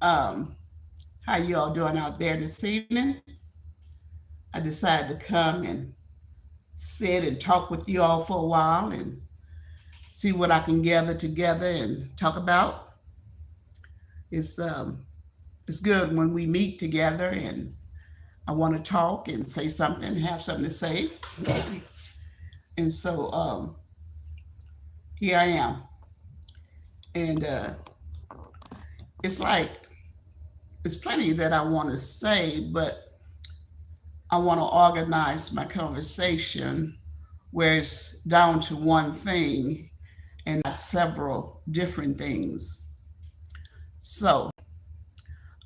Um, how you all doing out there this evening? I decided to come and sit and talk with you all for a while and see what I can gather together and talk about. It's um, it's good when we meet together and I want to talk and say something, have something to say. And so here I am. And it's like, it's plenty that I want to say, but I want to organize my conversation where it's down to one thing and not several different things. So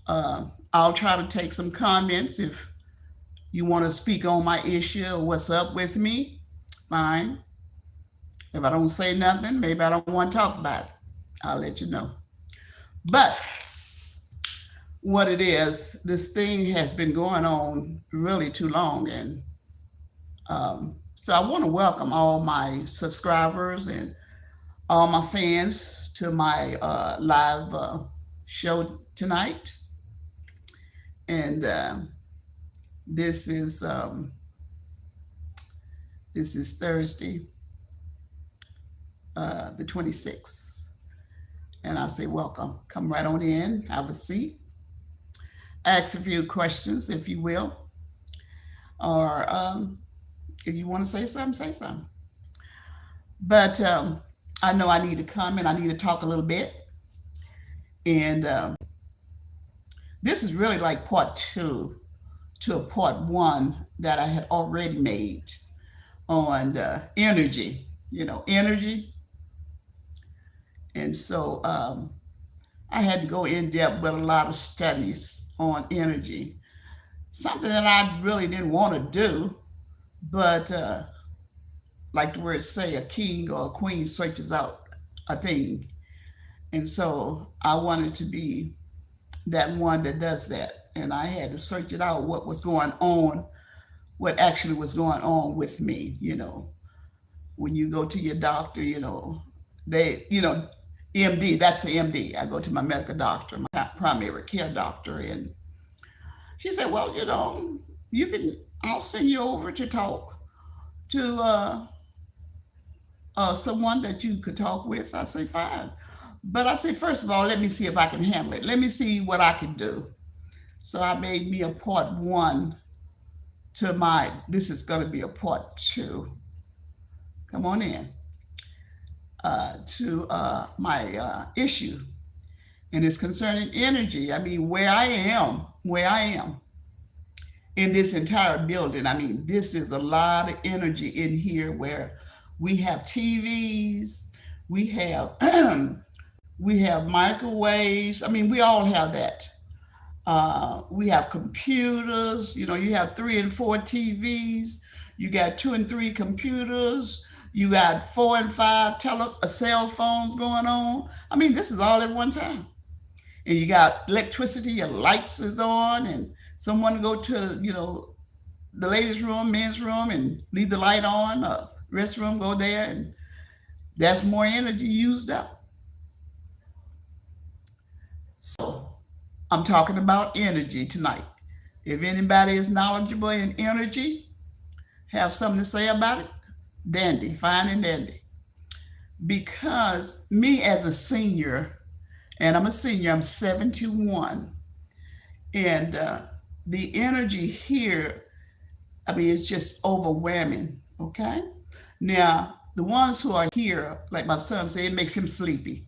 I'll try to take some comments. If you want to speak on my issue or what's up with me, fine. If I don't say nothing, maybe I don't want to talk about it. I'll let you know. But what it is, this thing has been going on really too long. And so I want to welcome all my subscribers and all my fans to my live show tonight. And this is um, this is Thursday, the 26th. And I say, welcome. Come right on in, have a seat, ask a few questions, if you will, or if you want to say something, say something. But I know I need to come and I need to talk a little bit. And this is really like part two to a part one that I had already made on energy, energy. And so I had to go in depth with a lot of studies on energy, something that I really didn't want to do, but like the words say, a king or a queen searches out a thing. And so I wanted to be that one that does that. And I had to search it out, what was going on, what actually was going on with me. When you go to your doctor, MD, that's the MD. I go to my medical doctor, my primary care doctor, and she said, well, I'll send you over to talk to someone that you could talk with. I say, fine. But I say, first of all, let me see if I can handle it. Let me see what I can do. So I made me a part one to this is going to be a part two. Come on in. To my issue. And it's concerning energy. I mean, where I am in this entire building. I mean, this is a lot of energy in here where we have TVs, we have we have microwaves. I mean, we all have that. We have computers. You have 3 and 4 TVs. You got 2 and 3 computers. You got 4 and 5 cell phones going on. I mean, this is all at one time. And you got electricity. Your lights is on, and someone go to the ladies' room, men's room, and leave the light on. Restroom, go there, and that's more energy used up. So I'm talking about energy tonight. If anybody is knowledgeable in energy, have something to say about it, dandy, fine and dandy. Because me as a senior, and I'm a senior, I'm 71, and the energy here, I mean, it's just overwhelming, okay? Now, the ones who are here, like my son said, it makes him sleepy.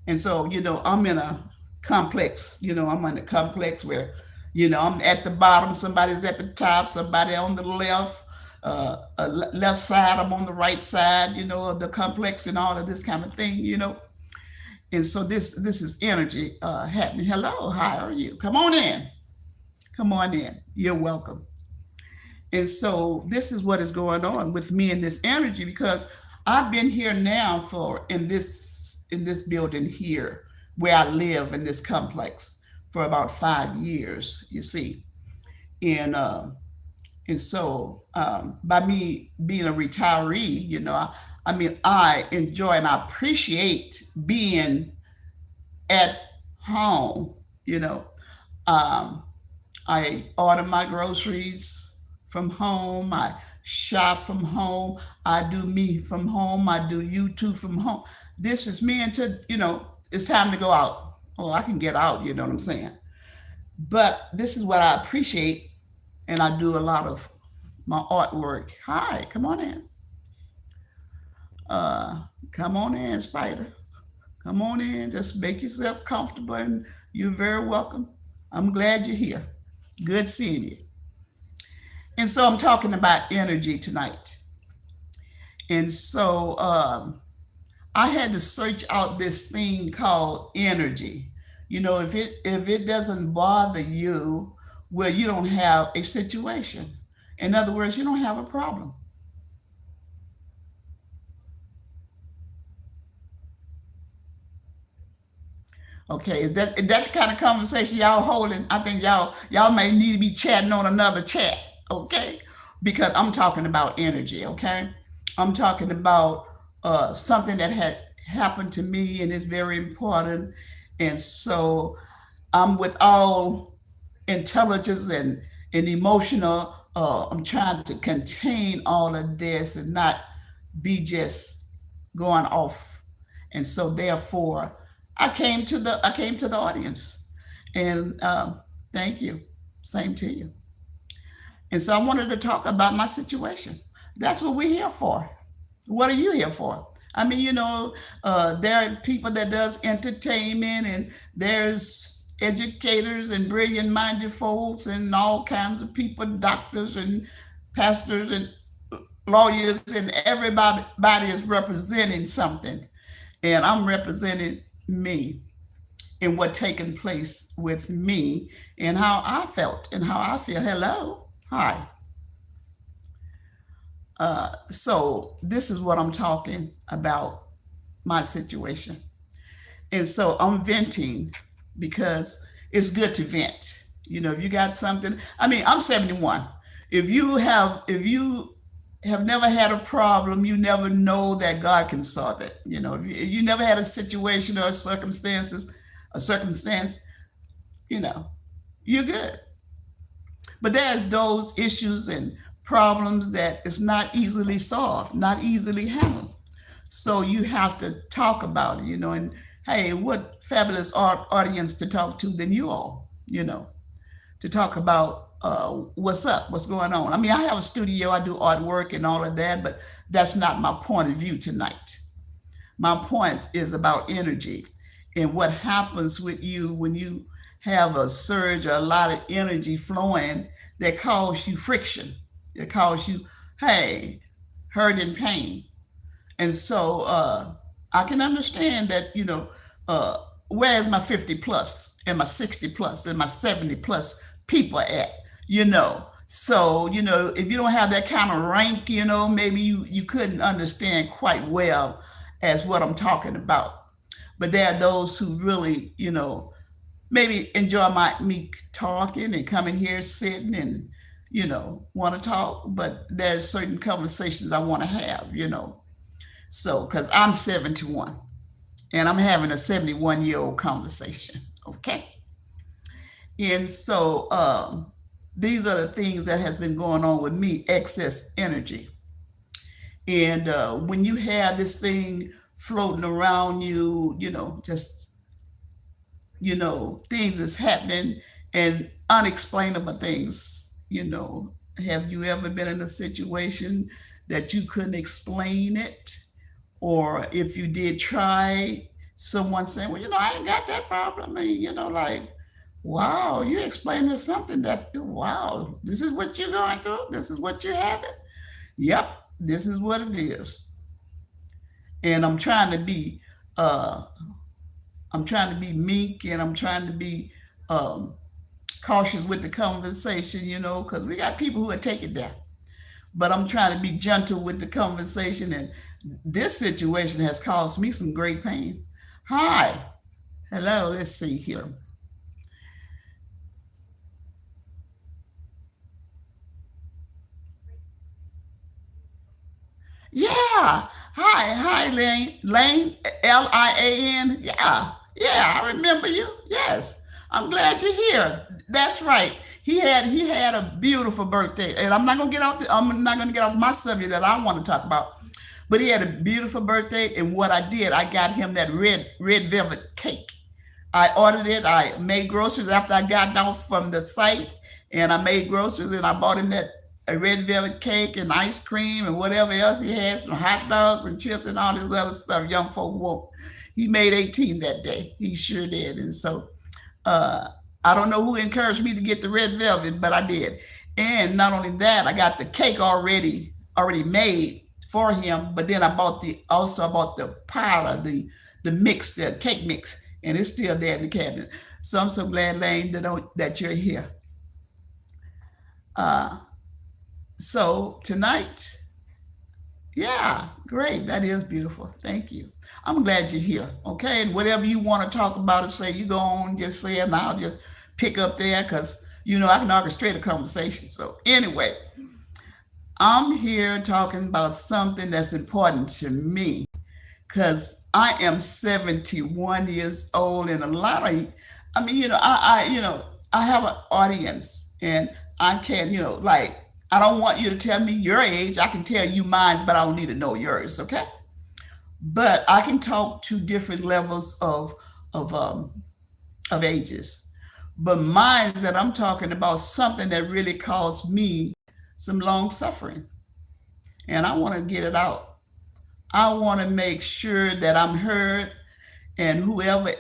And so, I'm in a complex, I'm in a complex where, I'm at the bottom, somebody's at the top, somebody on the left side, I'm on the right side, of the complex and all of this kind of thing. And so this is energy happening. Hello, how are you? Come on in. Come on in. You're welcome. And so this is what is going on with me in this energy because I've been here now in this building here where I live in this complex for about 5 years, you see. And so by me being a retiree, I mean, I enjoy and I appreciate being at home You know, um, I order my groceries from home. I shop from home. I do me from home. I do YouTube from home. This is me until, it's time to go out. Oh, I can get out, you know what I'm saying? But this is what I appreciate, and I do a lot of my artwork. Hi, come on in. Uh, Come on in, Spider. Come on in. Just make yourself comfortable, and you're very welcome. I'm glad you're here. Good seeing you. And so I'm talking about energy tonight. And so I had to search out this thing called energy. If it doesn't bother you, well, you don't have a situation. In other words, you don't have a problem. Okay, is that the kind of conversation y'all holding? I think y'all may need to be chatting on another chat. Okay, because I'm talking about energy. Okay, I'm talking about something that had happened to me, and it's very important. And so I'm with all intelligence and emotional. I'm trying to contain all of this and not be just going off. And so therefore, I came to the audience, and thank you. Same to you. And so I wanted to talk about my situation. That's what we're here for. What are you here for? I mean, there are people that does entertainment, and there's educators and brilliant minded folks and all kinds of people, doctors and pastors and lawyers, and everybody is representing something. And I'm representing me and what taken place with me and how I felt and how I feel. Hello. Hi. So this is what I'm talking about, my situation. And so I'm venting because it's good to vent. If you got something, I mean, I'm 71. If you have never had a problem, you never know that God can solve it. If you never had a situation or a circumstance, you know, you're good. But there's those issues and problems that is not easily solved, not easily handled. So you have to talk about it, and hey, what fabulous audience to talk to than you all, to talk about what's up, what's going on. I mean, I have a studio, I do artwork and all of that, but that's not my point of view tonight. My point is about energy and what happens with you when you have a surge or a lot of energy flowing that cause you friction, that cause you, hey, hurt and pain. And so I can understand that, uh, where's my 50 plus and my 60 plus and my 70 plus people at, So, if you don't have that kind of rank, maybe you couldn't understand quite well as what I'm talking about. But there are those who really, maybe enjoy me talking and coming here, sitting and, want to talk. But there's certain conversations I want to have. So, because I'm 71 and I'm having a 71-year-old conversation. Okay. And so these are the things that has been going on with me, excess energy. And when you have this thing floating around you, just, things is happening and unexplainable things, have you ever been in a situation that you couldn't explain it? Or if you did try, someone saying, well, I ain't got that problem. I mean, like, wow, you explaining something that, wow, this is what you're going through. This is what you're having. Yep, this is what it is. And uh, I'm trying to be meek, and I'm trying to be um, cautious with the conversation, because we got people who will take it there. But I'm trying to be gentle with the conversation, and this situation has caused me some great pain. Hi, hello. Let's see here. Yeah. Hi, Lane. Lane, Lian. Yeah, yeah. I remember you. Yes, I'm glad you're here. That's right. He had a beautiful birthday, and I'm not gonna get off my subject that I want to talk about. But he had a beautiful birthday, and what I did, I got him that red velvet cake. I ordered it. I made groceries after I got down from the site, and I made groceries, and I bought him that a red velvet cake and ice cream and whatever else he had, some hot dogs and chips and all this other stuff young folk want. He made 18 that day. He sure did. And so uh, I don't know who encouraged me to get the red velvet, but I did. And not only that, I got the cake already made for him. But then I bought the powder, the mix, the cake mix, and it's still there in the cabinet. So I'm so glad, Lane, that you're here. Uh, so tonight, yeah, great. That is beautiful. Thank you. I'm glad you're here. Okay, and whatever you want to talk about or say, you go on, just say it, and I'll just pick up there because I can orchestrate a conversation. So anyway, I'm here talking about something that's important to me because I am 71 years old, and a lot of, I mean, I have an audience, and I can, like, I don't want you to tell me your age. I can tell you mine, but I don't need to know yours, okay? But I can talk to different levels of of ages. But mine that I'm talking about something that really caused me some long suffering, and I want to get it out. I want to make sure that I'm heard, and whoever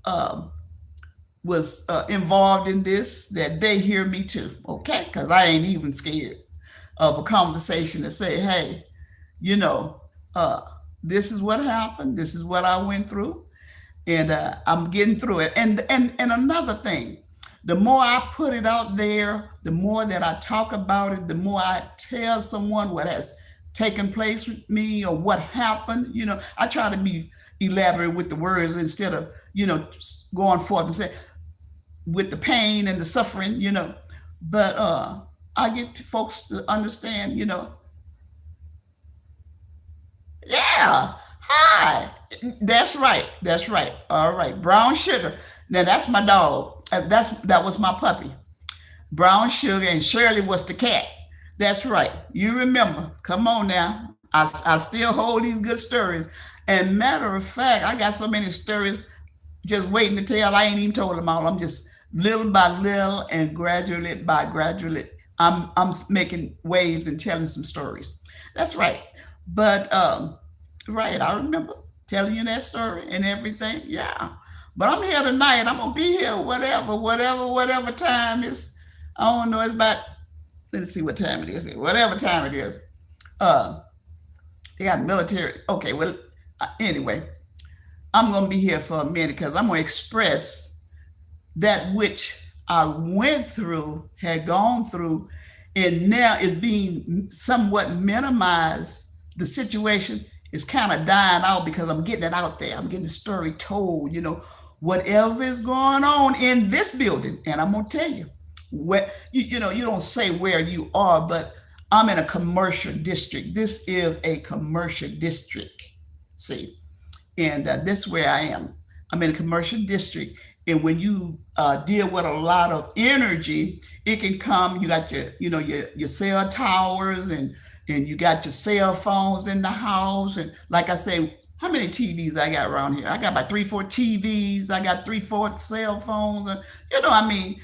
um, was involved in this, that they hear me too, okay? Because I ain't even scared of a conversation to say, hey, you know, uh, this is what happened, this is what I went through, and I'm getting through it. And another thing, the more I put it out there, the more that I talk about it, the more I tell someone what has taken place with me or what happened. I try to be elaborate with the words instead of going forth and say with the pain and the suffering. But I get folks to understand. Yeah. Hi. That's right. That's right. All right. Brown sugar. Now that's my dog. That was my puppy. Brown sugar, and Shirley was the cat. That's right. You remember. Come on now. I still hold these good stories. And matter of fact, I got so many stories just waiting to tell. I ain't even told them all. I'm just little by little and gradually by gradually, I'm making waves and telling some stories. That's right. But right, I remember telling you that story and everything. Yeah. But I'm here tonight. I'm gonna be here whatever time is. I don't know. It's about, let's see what time it is. Whatever time it is. Uh, they got military. Okay. Well, anyway, I'm gonna be here for a minute because I'm gonna express that which I went through, had gone through, and now is being somewhat minimized. The situation is kind of dying out because I'm getting it out there. I'm getting the story told. Whatever is going on in this building, and I'm gonna tell you, what you don't say where you are, but I'm in a commercial district. This is a commercial district. See, and this is where I am. I'm in a commercial district, and when you deal with a lot of energy, it can come. You got your cell towers, and you got your cell phones in the house, and like I say, how many TVs I got around here? I got about 3, 4 TVs. I got 3, 4 cell phones. I mean,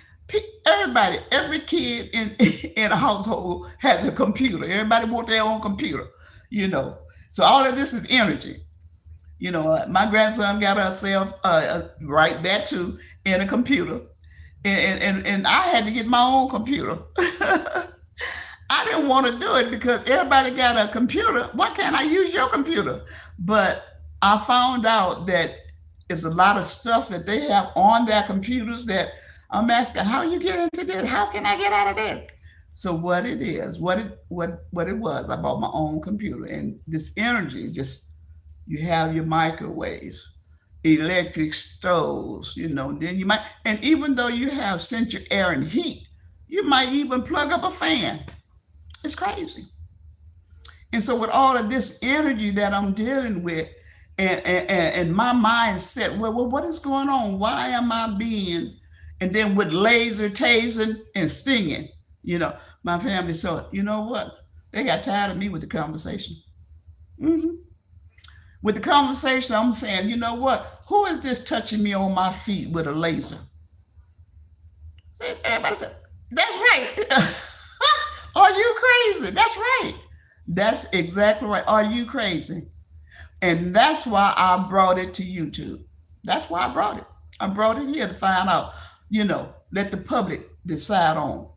everybody, every kid in in a household has a computer. Everybody want their own computer. You know, so all of this is energy. My grandson got herself right that too in a computer, and I had to get my own computer. I didn't want to do it because everybody got a computer. Why can't I use your computer? But I found out that it's a lot of stuff that they have on their computers that I'm asking, how you get into this? How can I get out of that? So what it is, what it was, I bought my own computer, and this energy just, you have your microwaves, electric stoves, then you might, and even though you have central air and heat, you might even plug up a fan. It's crazy. And so with all of this energy that I'm dealing with, and my mindset, well, what is going on? Why am I being and then with laser tasing and stinging. You know, my family. So you know what? They got tired of me with the conversation. Hmm. With the conversation, I'm saying, you know what? Who is this touching me on my feet with a laser? Everybody said, "That's right." Are you crazy? That's right. That's exactly right. Are you crazy? And that's why I brought it to YouTube. That's why I brought it. I brought it here to find out, let the public decide on,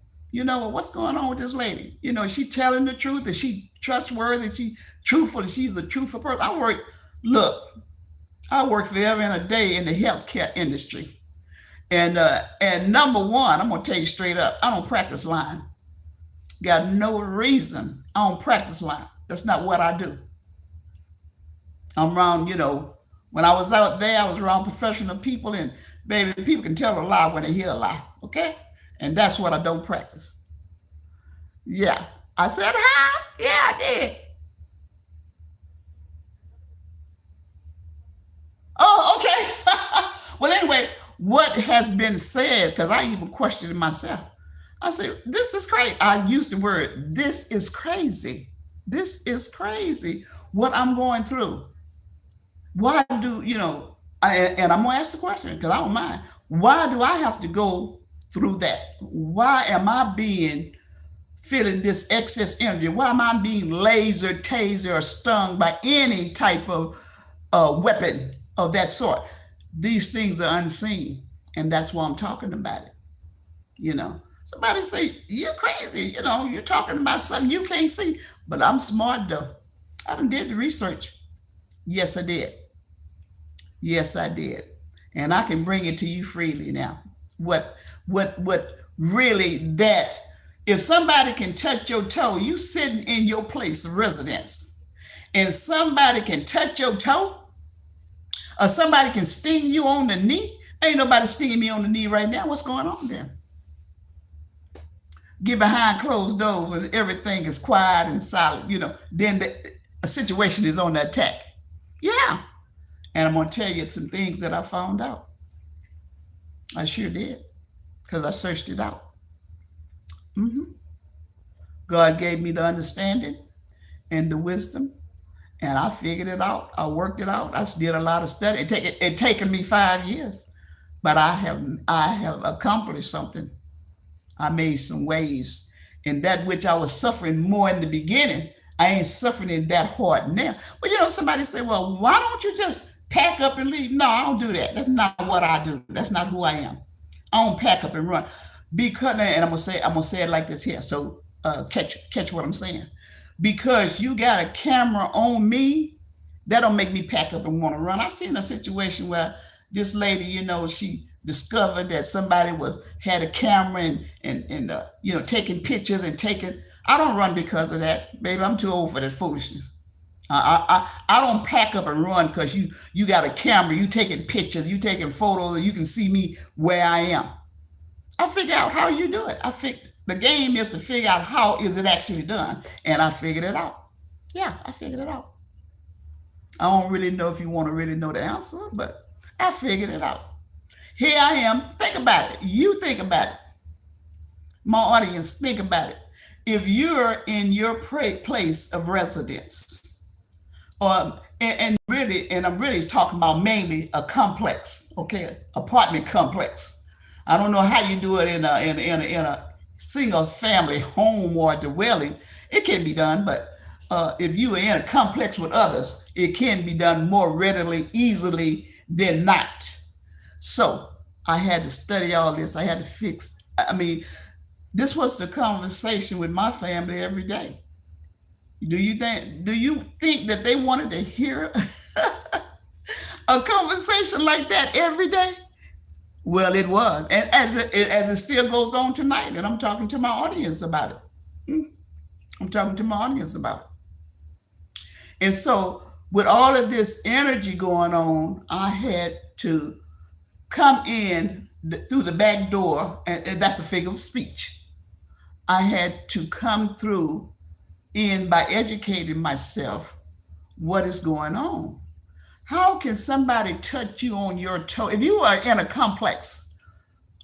what's going on with this lady? Is she telling the truth? Is she trustworthy? Is she truthful? She's a truthful person. Look, I work forever and a day in the healthcare industry. And number one, I'm gonna tell you straight up, I don't practice lying. Got no reason. I don't practice lying. That's not what I do. I'm around, when I was out there, I was around professional people, and baby, people can tell a lie when they hear a lie, okay? And that's what I don't practice. Yeah. I said, huh? Yeah, I did. Oh, okay. Well, anyway, what has been said, because I even questioned it myself. I said, this is crazy. I used the word, this is crazy. This is crazy what I'm going through. Why do, and I'm going to ask the question because I don't mind. Why do I have to go through that? Why am I feeling this excess energy? Why am I being laser, taser, or stung by any type of weapon of that sort? These things are unseen, and that's why I'm talking about it. Somebody say, you're crazy. You're talking about something you can't see. But I'm smart, though. I done did the research. Yes, I did. Yes, I did. And I can bring it to you freely now. What really that, if somebody can touch your toe, you sitting in your place of residence, and somebody can touch your toe, or somebody can sting you on the knee. Ain't nobody stinging me on the knee right now. What's going on there? Get behind closed doors and everything is quiet and silent, then a situation is on the attack. Yeah. And I'm going to tell you some things that I found out. I sure did, because I searched it out. Hmm. God gave me the understanding and the wisdom, and I figured it out. I worked it out. I did a lot of study. It taken me 5 years, but I have accomplished something. I made some waves. And that which I was suffering more in the beginning, I ain't suffering it that hard now. But somebody say, well, why don't you just pack up and leave? No, I don't do that. That's not what I do. That's not who I am. I don't pack up and run. Because, and I'm gonna say it like this here. So catch what I'm saying. Because you got a camera on me, that don't make me pack up and want to run. I seen a situation where this lady, she discovered that somebody had a camera and taking pictures and taking. I don't run because of that, baby. I'm too old for that foolishness. I don't pack up and run because you got a camera, you taking pictures, you taking photos, and you can see me where I am. I figure out how you do it. The game is to figure out how is it actually done, and I figured it out. Yeah, I figured it out. I don't really know if you want to really know the answer, but I figured it out. Here I am. Think about it. You think about it. My audience, think about it. If you're in your place of residence, and I'm really talking about mainly a complex, okay, apartment complex. I don't know how you do it in a single family home or dwelling. It can be done, but if you are in a complex with others, it can be done more readily, easily than not. So I had to study all this. I had to fix. I mean, this was the conversation with my family every day. Do you think that they wanted to hear a conversation like that every day? Well, it was, and as it still goes on tonight, and I'm talking to my audience about it. I'm talking to my audience about it. And so, with all of this energy going on, I had to come in through the back door, and that's a figure of speech. I had to come through in by educating myself what is going on. How can somebody touch you on your toe? If you are in a complex,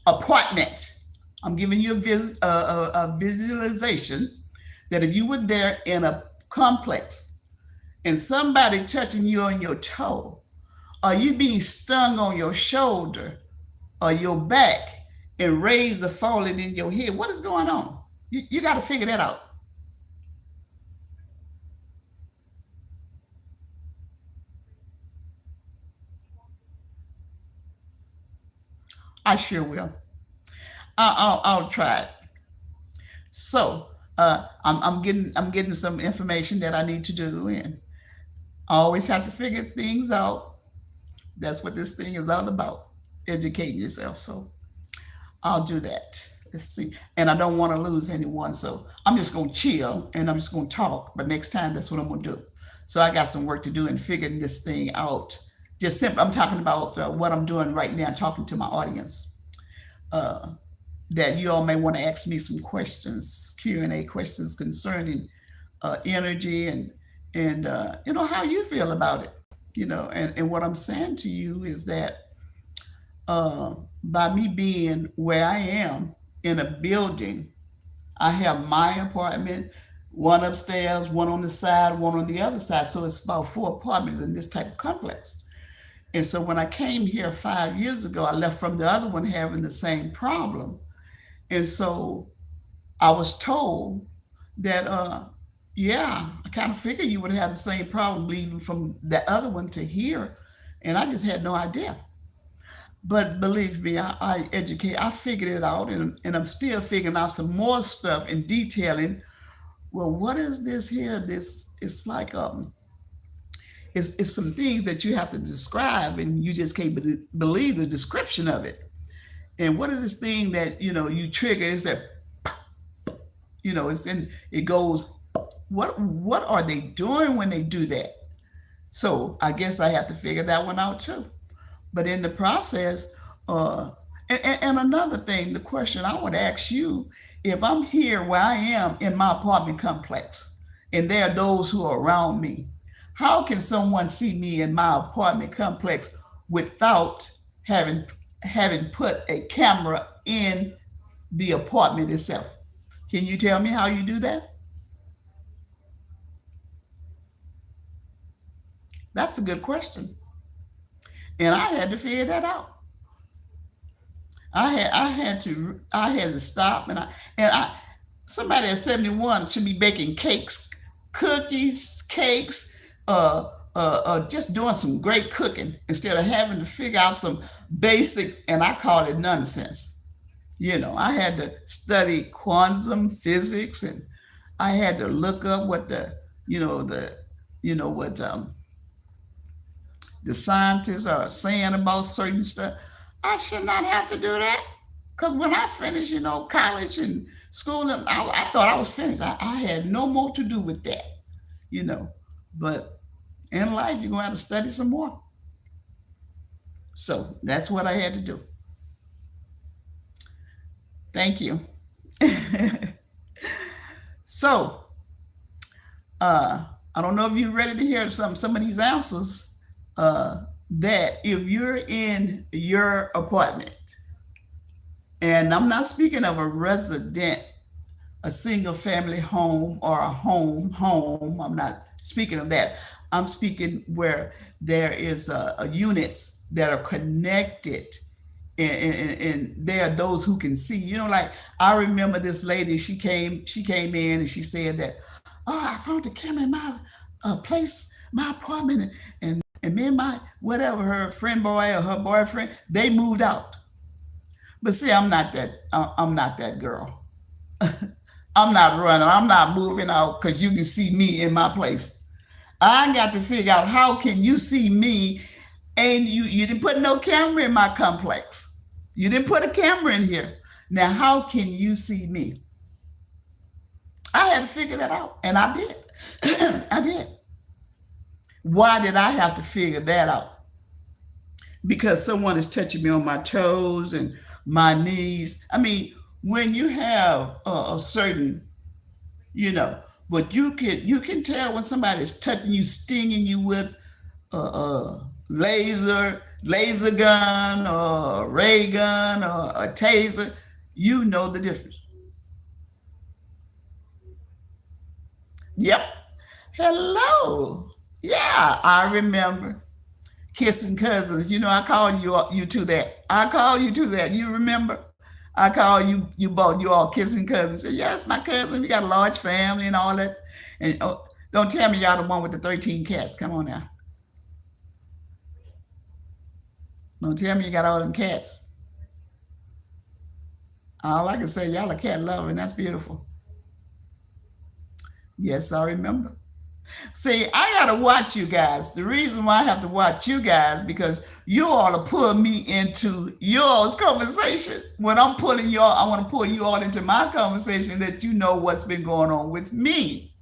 apartment. I'm giving you a visualization that if you were there in a complex and somebody touching you on your toe, or you being stung on your shoulder or your back, and rays are falling in your head, what is going on? You got to figure that out. I sure will. I'll try it. So I'm getting some information that I need to do, and I always have to figure things out. That's what this thing is all about, educating yourself. So I'll do that. Let's see. And I don't want to lose anyone, so I'm just gonna chill and I'm just gonna talk. But next time, that's what I'm gonna do. So I got some work to do in figuring this thing out. Just simply, I'm talking about what I'm doing right now, talking to my audience. Uh, that you all may want to ask me some questions, Q&A questions concerning energy and how you feel about it. And what I'm saying to you is that by me being where I am in a building, I have my apartment, one upstairs, one on the side, one on the other side. So it's about four apartments in this type of complex. And so when I came here 5 years ago, I left from the other one having the same problem. And so I was told that, yeah, I kind of figured you would have the same problem leaving from the other one to here. And I just had no idea. But believe me, I figured it out, and I'm still figuring out some more stuff and detailing. Well, what is this here? This it's like it's some things that you have to describe, and you just can't believe the description of it. And what is this thing that you trigger? Is that it's in it goes. What are they doing when they do that? So I guess I have to figure that one out too. But in the process, and another thing, the question I would ask you, if I'm here where I am in my apartment complex, and there are those who are around me, how can someone see me in my apartment complex without having having put a camera in the apartment itself? Can you tell me how you do that? That's a good question, and I had to figure that out. I had to stop, and I somebody at 71 should be baking cakes, cookies, cakes, just doing some great cooking instead of having to figure out some basic, and I call it nonsense. I had to study quantum physics, and I had to look up what what the scientists are saying about certain stuff. I should not have to do that. Because when I finished, college and school, and I thought I was finished. I had no more to do with that, you know. But in life, you're going to have to study some more. So that's what I had to do. Thank you. So, I don't know if you're ready to hear some of these answers. That if you're in your apartment, and I'm not speaking of a resident, a single family home or a home. I'm not speaking of that. I'm speaking where there is units that are connected, and there are those who can see. Like I remember this lady. She came in and she said that, oh, I found the camera in my place, my apartment, and me and my whatever her friend boy or her boyfriend, they moved out. But see, I'm not that. I'm not that girl. I'm not running. I'm not moving out because you can see me in my place. I got to figure out how can you see me, and you didn't put no camera in my complex. You didn't put a camera in here. Now how can you see me? I had to figure that out, and I did. I did. Why did I have to figure that out? Because someone is touching me on my toes and my knees. I mean, when you have a certain, but you can tell when somebody is touching you, stinging you with a laser, laser gun or a ray gun or a taser, you know the difference. Yep. Hello. Yeah, I remember kissing cousins. You know, I called you to that. I called you to that. You remember? I called you both. You all kissing cousins. Said, yes, my cousin. We got a large family and all that. And oh, don't tell me y'all the one with the 13 cats. Come on now. Don't tell me you got all them cats. All I can say, y'all are cat loving. That's beautiful. Yes, I remember. See, I gotta watch you guys. The reason why I have to watch you guys because you all to pull me into yours conversation. When I'm pulling you all, I want to pull you all into my conversation that you know what's been going on with me.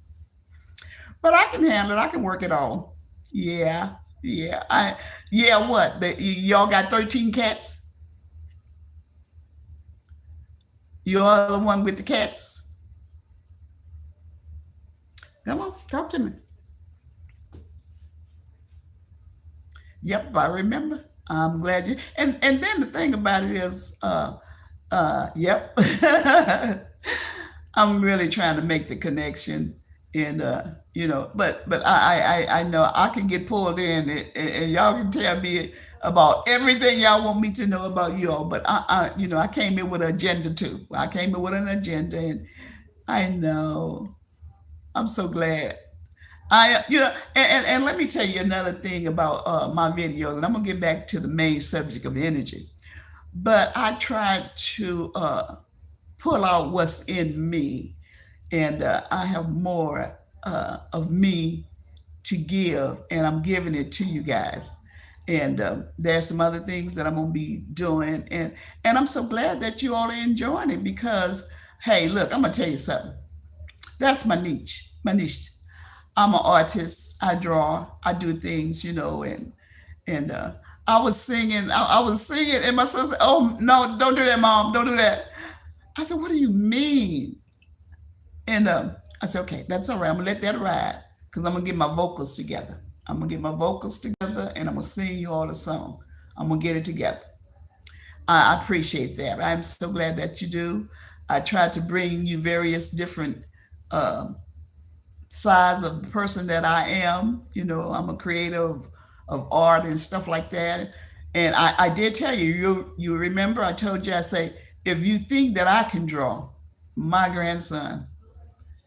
But I can handle it. I can work it all. Yeah, yeah. Yeah. What? Y'all got 13 cats? You're the one with the cats. Come on, talk to me. Yep, I remember. I'm glad you. And then the thing about it is, yep. I'm really trying to make the connection, and but I know I can get pulled in, and y'all can tell me about everything y'all want me to know about y'all. But I came in with an agenda too. I came in with an agenda, and I know. I'm so glad. And let me tell you another thing about my videos, and I'm gonna get back to the main subject of energy. But I try to pull out what's in me, and I have more of me to give, and I'm giving it to you guys. And there's some other things that I'm gonna be doing, and I'm so glad that you all are enjoying it because, hey, look, I'm gonna tell you something. That's my niche. My niche. I'm an artist. I draw. I do things, and I was singing. I was singing, and my son said, "Oh no, don't do that, mom. Don't do that." I said, "What do you mean?" And I said, "Okay, that's all right. I'm gonna let that ride because I'm gonna get my vocals together. I'm gonna get my vocals together, and I'm gonna sing you all a song. I'm gonna get it together." I appreciate that. I'm so glad that you do. I try to bring you various different um size of the person that I am. I'm a creative of art and stuff like that. And I did tell you, you remember I told you, I say, if you think that I can draw, my grandson,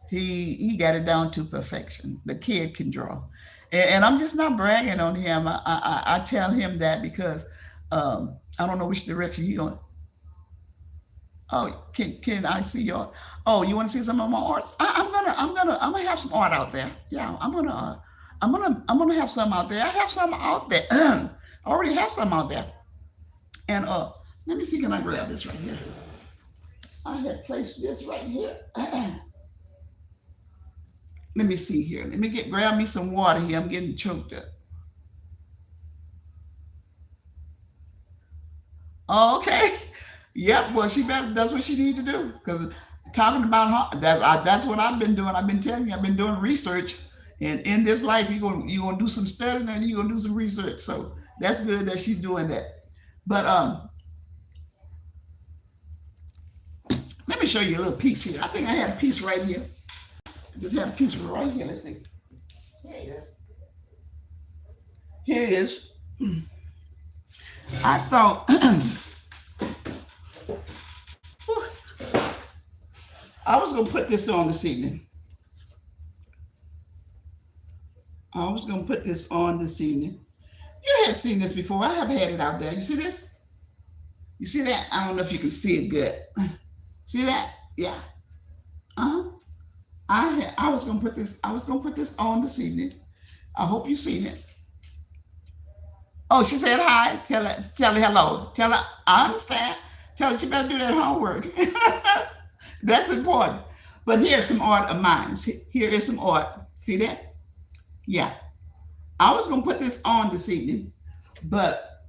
he got it down to perfection. The kid can draw. And I'm just not bragging on him. I tell him that because I don't know which direction he going. Oh, can I see your? Oh, you want to see some of my arts? I'm gonna have some art out there. Yeah, I'm gonna have some out there. I have some out there. I already have some out there. And let me see. Can I grab this right here? I had placed this right here. Let me see here. Let me grab me some water here. I'm getting choked up. Oh, okay. Yep. Well, she better. That's what she need to do. Because talking about her, that's what I've been doing. I've been telling you. I've been doing research, and in this life, you're gonna do some studying and you're gonna do some research. So that's good that she's doing that. But let me show you a little piece here. I think I had a piece right here. I just had a piece right here. Let's see. Here it is. I thought I was gonna put this on this evening. I was gonna put this on this evening. You had seen this before. I have had it out there. You see this? You see that? I don't know if you can see it good. See that? Yeah. Uh huh. I was gonna put this. I was gonna put this on this evening. I hope you seen it. Oh, she said hi. Tell her hello. Tell her I understand. Tell her she better do that homework. That's important. But here's some art of mine. Here is some art. See that? Yeah. I was gonna put this on this evening, but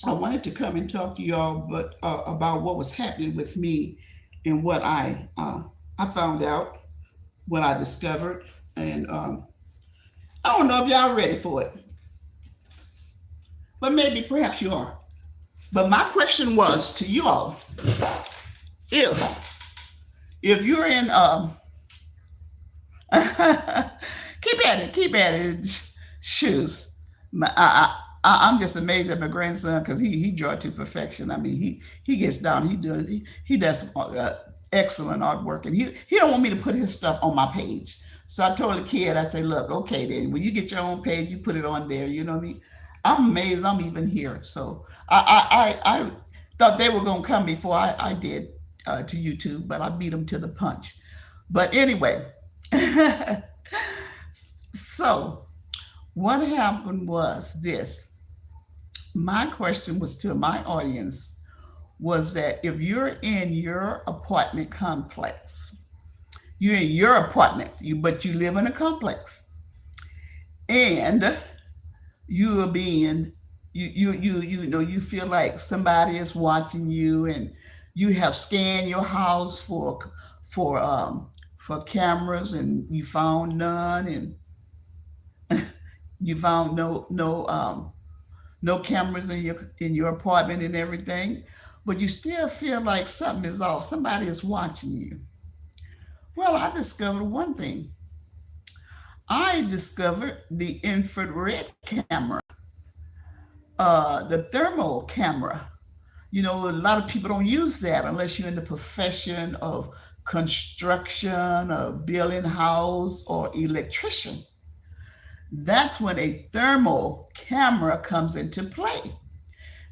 I wanted to come and talk to y'all, but about what was happening with me and what I found out, what I discovered, and I don't know if y'all ready for it. but maybe perhaps you are. But my question was to you all: if you're in keep at it, shoes. I'm just amazed at my grandson because he draw to perfection. I mean, he gets down. He does excellent artwork, and he don't want me to put his stuff on my page. So I told the kid, I say, look, okay, then when you get your own page, you put it on there. You know what I mean? I'm amazed I'm even here. So I thought they were gonna come before I did to YouTube, but I beat them to the punch. But anyway, so what happened was this. My question was to my audience was that if you're in your apartment complex, you're in your apartment, but you live in a complex, and you are being you know you feel like somebody is watching you, and you have scanned your house for for cameras, and you found none, and you found no cameras in your apartment and everything, but you still feel like something is off. Somebody is watching you. Well, I discovered one thing. I discovered the infrared camera, the thermal camera. You know, a lot of people don't use that unless you're in the profession of construction, or building house, or electrician. That's when a thermal camera comes into play,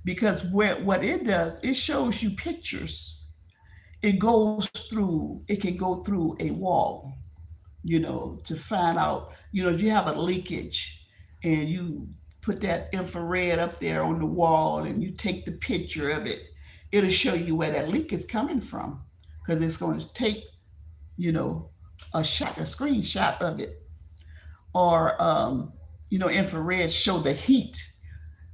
because what it does, it shows you pictures. It can go through a wall, you know, to find out, you know, if you have a leakage, and you put that infrared up there on the wall, and you take the picture of it, it'll show you where that leak is coming from, because it's going to take, you know, a screenshot of it. Or you know, infrared show the heat.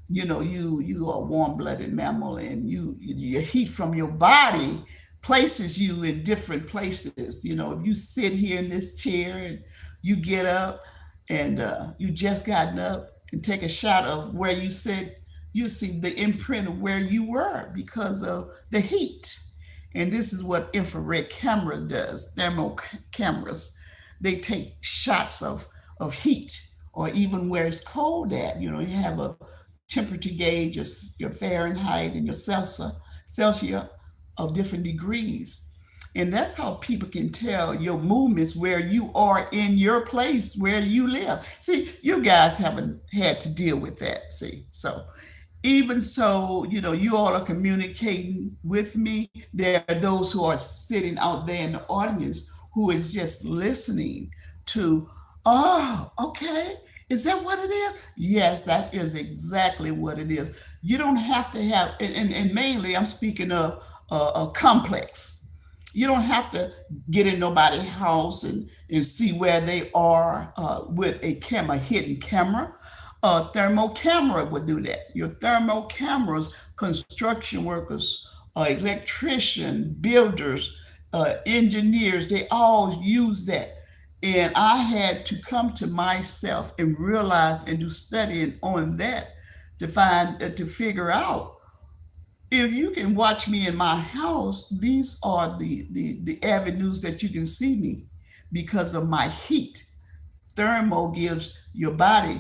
You know, you are a warm-blooded mammal, and your heat from your body places you in different places. You know, if you sit here in this chair, and you get up, and you just gotten up, and take a shot of where you sit, you see the imprint of where you were because of the heat. And this is what infrared camera does. Thermal cameras, they take shots of heat, or even where it's cold at. You know, you have a temperature gauge, your Fahrenheit and your Celsius of different degrees. And that's how people can tell your movements, where you are in your place where you live. See, you guys haven't had to deal with that. See, so even so, you know, you all are communicating with me. There are those who are sitting out there in the audience who is just listening to, oh, okay. Is that what it is? Yes, that is exactly what it is. You don't have to have, and mainly I'm speaking of a complex. You don't have to get in nobody's house and see where they are with a camera, hidden camera. A thermal camera would do that. Your thermal cameras, construction workers, electrician, builders, engineers, they all use that. And I had to come to myself and realize and do studying on that to find to figure out, if you can watch me in my house, these are the avenues that you can see me because of my heat. Thermal gives your body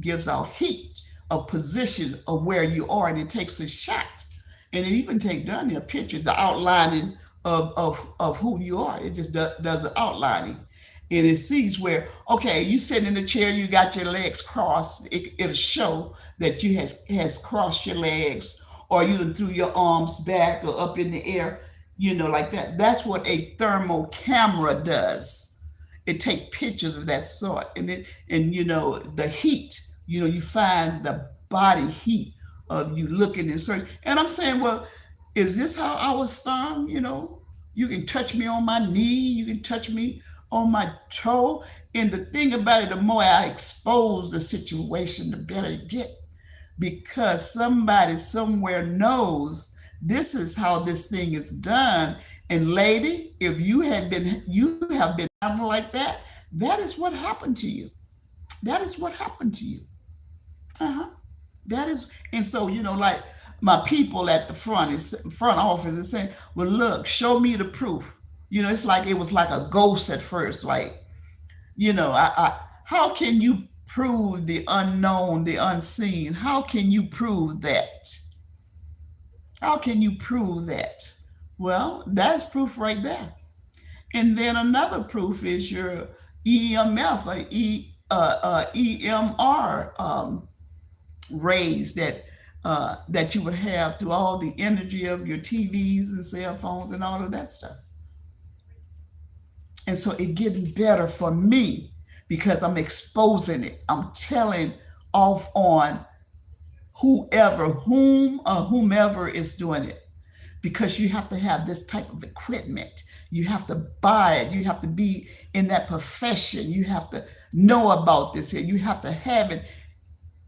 gives out heat, a position of where you are, and it takes a shot. And it even take down there a picture, the outlining of who you are. It just does the outlining. And it sees where, okay, you sitting in the chair, you got your legs crossed. It'll show that you has crossed your legs, or you done threw your arms back or up in the air, you know, like that. That's what a thermal camera does. It take pictures of that sort, and you know the heat. You know, you find the body heat of you looking and searching. And I'm saying, well, is this how I was stung? You know, you can touch me on my knee, you can touch me on my toe. And the thing about it, the more I expose the situation, the better it get, because somebody somewhere knows this is how this thing is done. And lady, if you have been having like that, that is what happened to you. That is what happened to you. Uh-huh. That is, and so like my people at the front office is saying, "Well, look, show me the proof." It's like it was like a ghost at first. Like, how can you prove the unknown, the unseen? How can you prove that? How can you prove that? Well, that's proof right there. And then another proof is your EMF, EMR rays that you would have through all the energy of your TVs and cell phones and all of that stuff. And so it getting better for me because I'm exposing it. I'm telling off on whomever is doing it, because you have to have this type of equipment. You have to buy it. You have to be in that profession. You have to know about this here. You have to have it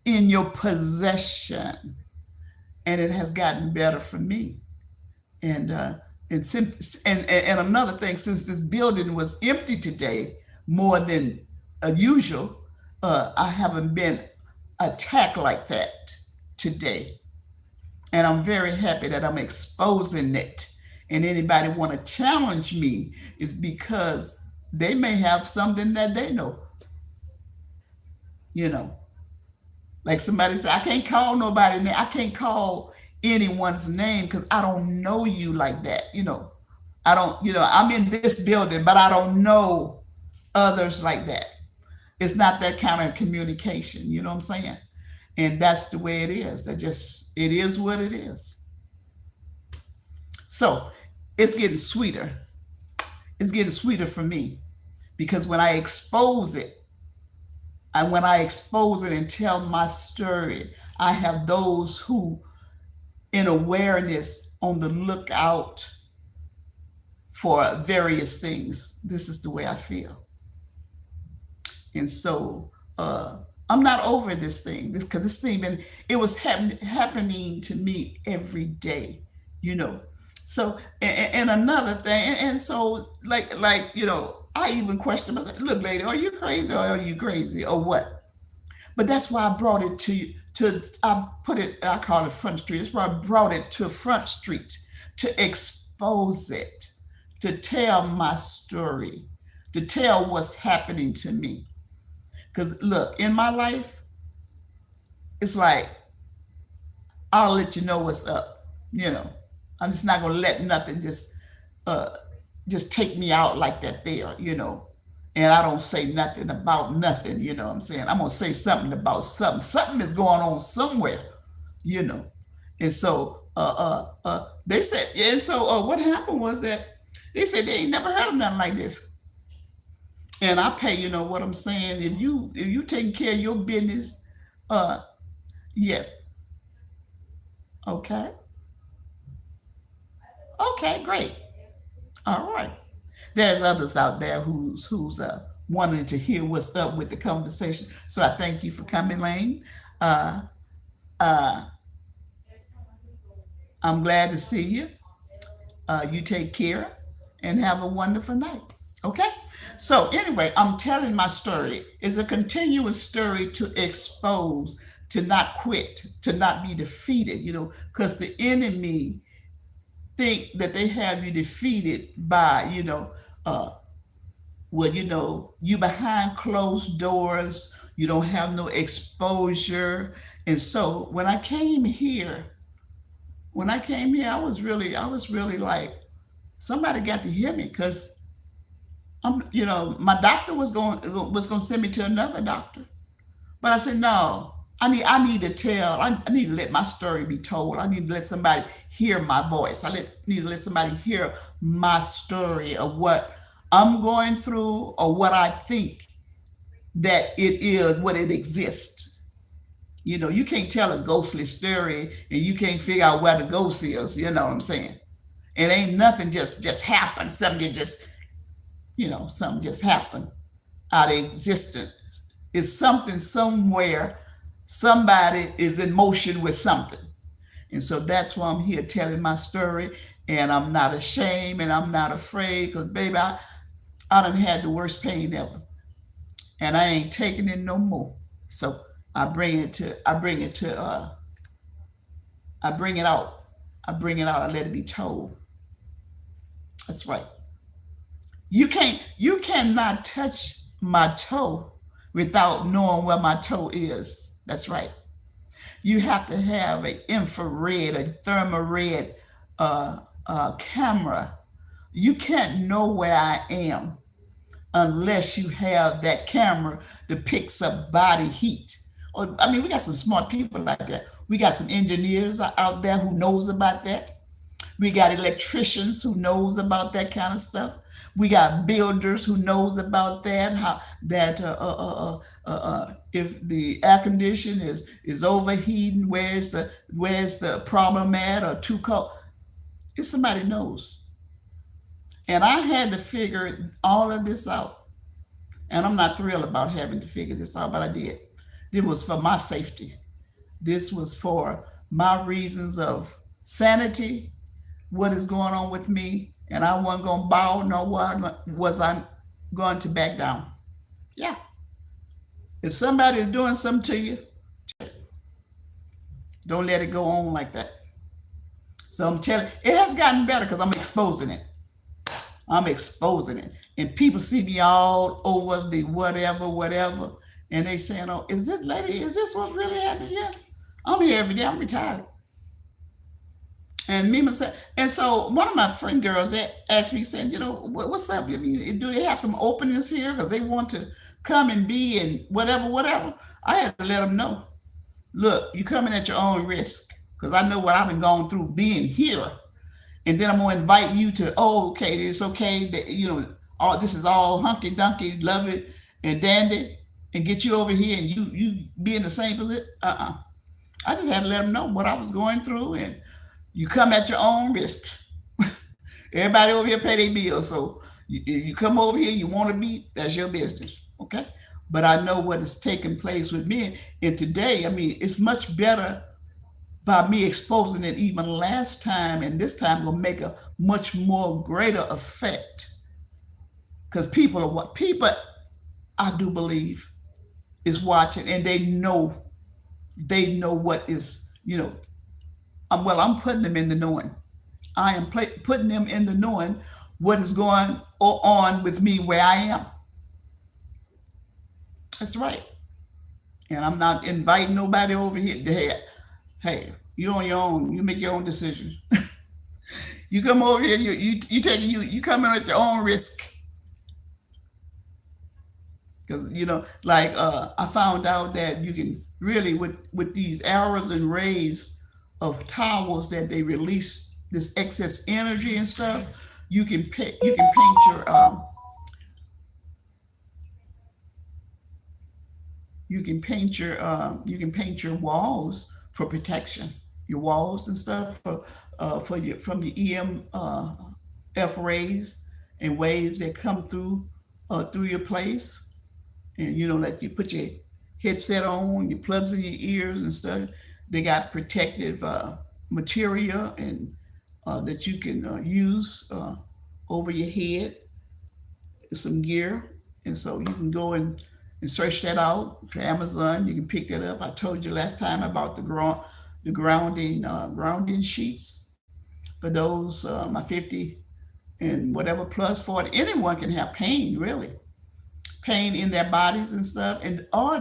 in your possession. And it has gotten better for me. And and another thing, since this building was empty today more than usual, I haven't been attacked like that today. And I'm very happy that I'm exposing it. And anybody want to challenge me is because they may have something that they know. You know, like somebody said, I can't call nobody name. I can't call anyone's name because I don't know you like that. I don't. I'm in this building, but I don't know others like that. It's not that kind of communication. You know what I'm saying? And that's the way it is. It is what it is. So it's getting sweeter. It's getting sweeter for me because when I expose it, and when I expose it and tell my story, I have those who, in awareness, on the lookout for various things. This is the way I feel. And so I'm not over this thing, because this thing it was happening to me every day, you know. So and another thing, and so I even questioned myself. Look, lady, are you crazy or are you crazy or what? But that's why I brought it to you. I call it Front Street. That's why I brought it to Front Street to expose it, to tell my story, to tell what's happening to me. Because look, in my life, it's like I'll let you know what's up. You know, I'm just not gonna let nothing uh, just take me out like that there. You know, and I don't say nothing about nothing. You know what I'm saying? I'm gonna say something about something. Something is going on somewhere. You know, and so they said, and so what happened was that they said they ain't never heard of nothing like this. And I pay, you know what I'm saying? If you taking care of your business, uh, yes, okay, okay, great, all right. There's others out there who's wanting to hear what's up with the conversation. So I thank you for coming, Lane. Uh, uh, I'm glad to see you. You take care and have a wonderful night. Okay? So, anyway, I'm telling my story. It's a continuous story to expose, to not quit, to not be defeated, because the enemy think that they have you defeated by, uh, well, you behind closed doors, you don't have no exposure. And so when I came here, I was really like, somebody got to hear me, because my doctor was going to send me to another doctor. But I said, no, I need to tell, I need to let my story be told. I need to let somebody hear my voice. Need to let somebody hear my story of what I'm going through, or what I think that it is, what it exists. You can't tell a ghostly story and you can't figure out where the ghost is. You know what I'm saying? It ain't nothing just happened. Something just happened out of existence. It's something somewhere. Somebody is in motion with something. And so that's why I'm here telling my story. And I'm not ashamed and I'm not afraid, because, baby, I done had the worst pain ever. And I ain't taking it no more. So I bring it out. I bring it out. I let it be told. That's right. You cannot touch my toe without knowing where my toe is. That's right. You have to have an infrared, a thermored camera. You can't know where I am unless you have that camera that picks up body heat. Or, I mean, we got some smart people like that. We got some engineers out there who knows about that. We got electricians who knows about that kind of stuff. We got builders who knows about that. How that if the air condition is overheating, where's the problem at, or too cold? If somebody knows, and I had to figure all of this out, and I'm not thrilled about having to figure this out, but I did. It was for my safety. This was for my reasons of sanity, what is going on with me, and I wasn't going to bow, nor was I going to back down. Yeah. If somebody is doing something to you, don't let it go on like that. So I'm telling you, it has gotten better because I'm exposing it. I'm exposing it. And people see me all over the whatever, and they saying, oh, is this what's really happening here? I'm here every day. I'm retired. And me myself, and so one of my friend girls that asked me, saying, what's up? Do they have some openings here because they want to come and be and whatever? I had to let them know. Look, you're coming at your own risk because I know what I've been going through being here, and then I'm gonna invite you to. Oh, okay, it's okay that all this is all hunky dunky, love it and dandy, and get you over here and you be in the same position. I just had to let them know what I was going through, and you come at your own risk. Everybody over here pay their bills, so you come over here, you want to be, that's your business, okay? But I know what is taking place with me, and today, I mean, it's much better by me exposing it even last time, and this time will make a much more greater effect, because people are what people, I do believe, is watching, and they know what is, I'm putting them in the knowing. I am putting them in the knowing what is going on with me where I am. That's right. And I'm not inviting nobody over here. Hey, you on your own. You make your own decisions. You come over here. You come in at your own risk. Because I found out that you can really with these arrows and rays of towers that they release this excess energy and stuff, you can paint your you can paint your walls for protection, your walls and stuff for your from the EMF rays and waves that come through your place, and like you put your headset on, your plugs in your ears and stuff. They got protective material and that you can use over your head, some gear, and so you can go and search that out for Amazon. You can pick that up. I told you last time about the grounding sheets for those my 50 and whatever plus 40. Anyone can have pain, really, pain in their bodies and stuff, and or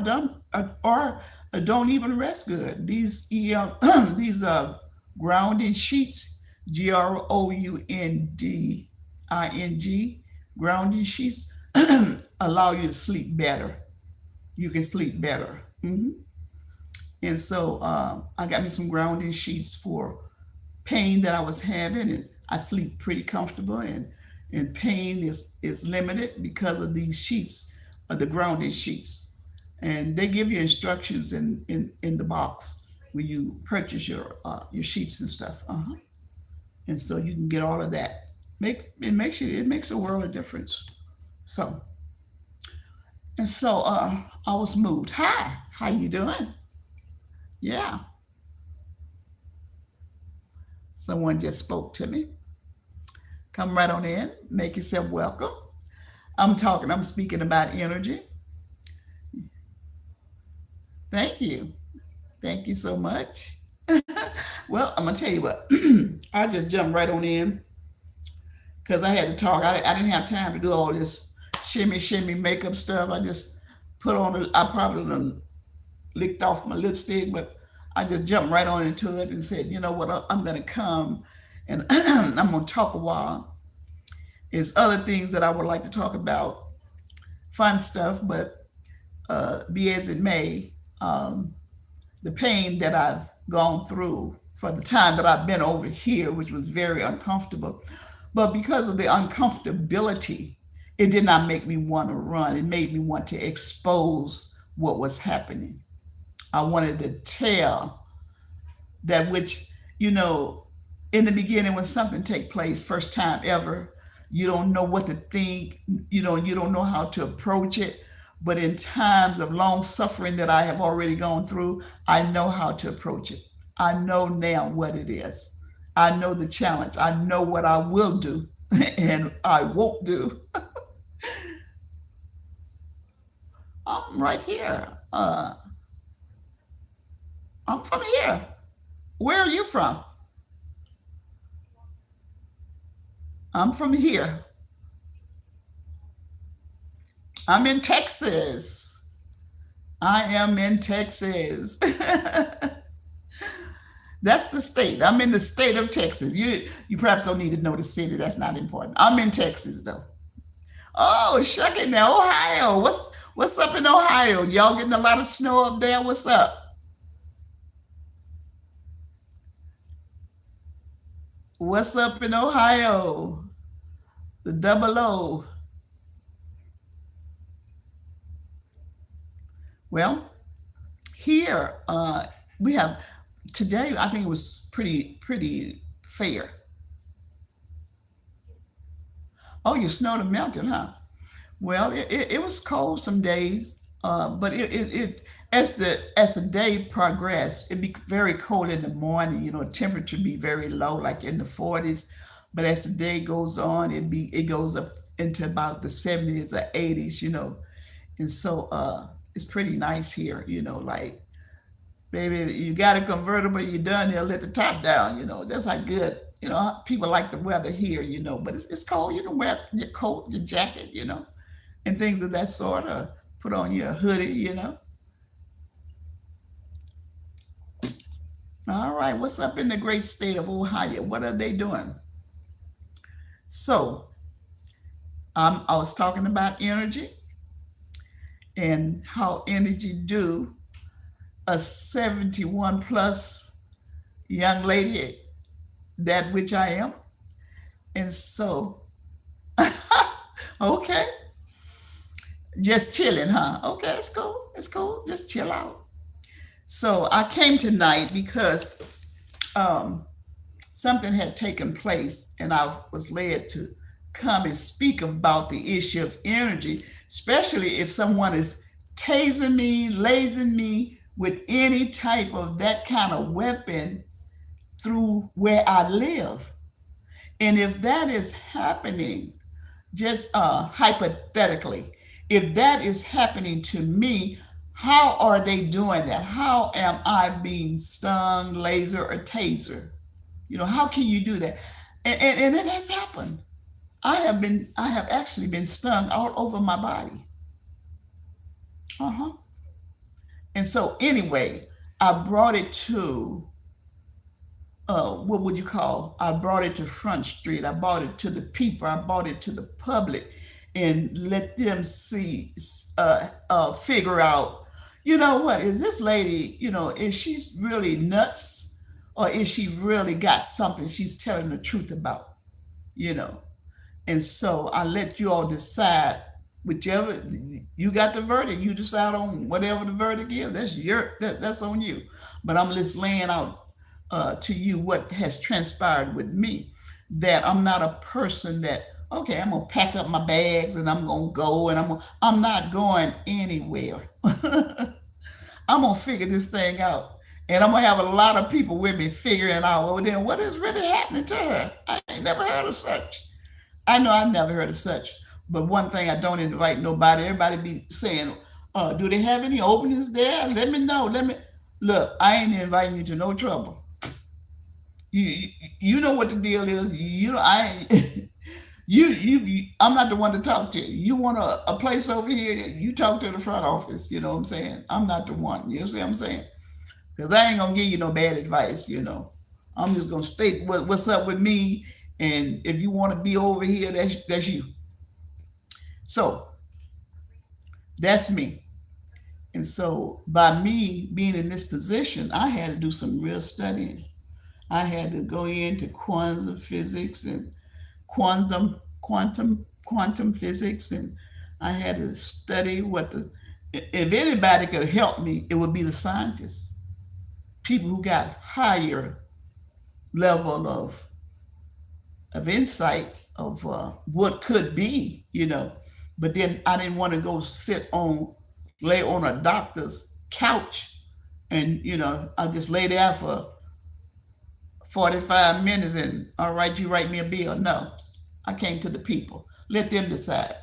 don't even rest good. These these grounding sheets, GROUNDING, grounding sheets allow you to sleep better. You can sleep better. And so I got me some grounding sheets for pain that I was having, and I sleep pretty comfortable, and pain is limited because of these sheets, the grounding sheets. And they give you instructions in the box when you purchase your sheets and stuff. And so you can get all of that. It makes a world of difference. So I was moved. Hi, how you doing? Yeah, someone just spoke to me. Come right on in. Make yourself welcome. I'm speaking about energy. Thank you. Thank you so much. Well, I'm gonna tell you what. I just jumped right on in because I had to talk. I didn't have time to do all this shimmy shimmy makeup stuff. I just put on. I probably done licked off my lipstick, but I just jumped right on into it and said, you know what, I'm gonna come and I'm gonna talk a while. There's other things that I would like to talk about, fun stuff, but be as it may, um, the pain that I've gone through for the time that I've been over here, which was very uncomfortable. But because of the uncomfortability, it did not make me want to run. It made me want to expose what was happening. I wanted to tell that which, you know, in the beginning when something take place, first time ever, you don't know what to think, you don't know how to approach it. But in times of long suffering that I have already gone through, I know how to approach it. I know now what it is. I know the challenge. I know what I will do and I won't do. I'm right here. I'm from here. Where are you from? I'm from here. I'm in Texas. I am in Texas. That's the state. I'm in the state of Texas. You perhaps don't need to know the city. That's not important. I'm in Texas though. Oh, shucking now, Ohio. What's up in Ohio? Y'all getting a lot of snow up there? What's up? What's up in Ohio? The double O. Well, here we have today. I think it was pretty fair. Oh, you snowed and melted, huh? Well, it was cold some days, but as the day progressed, it be very cold in the morning. You know, temperature be very low, like in the 40s. But as the day goes on, it goes up into about the 70s or 80s. You know, and so it's pretty nice here. You know, like baby, you got a convertible, you done, they'll let the top down. You know, that's how good. You know, people like the weather here. You know, but it's cold. You can wear your coat, your jacket. You know, and things of that sort. Put on your hoodie, you know. All right, what's up in the great state of Ohio? What are they doing? So, I was talking about energy and how energy do a 71 plus young lady, that which I am. And so, okay, just chilling, huh? Okay, it's cool. It's cool. Just chill out. So I came tonight because um, something had taken place, and I was led to come and speak about the issue of energy, especially if someone is tasing me, lasing me with any type of that kind of weapon through where I live. And if that is happening, just hypothetically, if that is happening to me, how are they doing that? How am I being stung, laser, or taser? You know, how can you do that? And it has happened. I have actually been stung all over my body. Uh-huh. And so anyway, I brought it to what would you call? I brought it to Front Street. I brought it to the people. I brought it to the public, and let them see, figure out. You know what? Is this lady? You know, is she really nuts, or is she really got something she's telling the truth about? You know, and so I let you all decide whichever you got the verdict. You decide on whatever the verdict is. That's on you. But I'm just laying out to you what has transpired with me. That I'm not a person that okay, I'm gonna pack up my bags and I'm gonna go and I'm not going anywhere. I'm gonna figure this thing out. And I'm gonna have a lot of people with me figuring out, well, then what is really happening to her? I ain't never heard of such. I know I never heard of such. But one thing I don't invite nobody, everybody be saying, Do they have any openings there? Let me know. Let me look. I ain't inviting you to no trouble. You you know what the deal is. You know I I'm not the one to talk to. You want a place over here? You talk to the front office. You know what I'm saying? I'm not the one. You see what I'm saying? Because I ain't gonna give you no bad advice. I'm just gonna state what's up with me, and if you want to be over here, that's you. So that's me. And so by me being in this position, I had to do some real studying. I had to go into quantum physics and quantum physics, and I had to study what the if anybody could help me, it would be the scientists, people who got higher level of insight of what could be. But then I didn't want to go lay on a doctor's couch, and I just lay there for 45 minutes and all right, you write me a bill. No, I came to the people. Let them decide.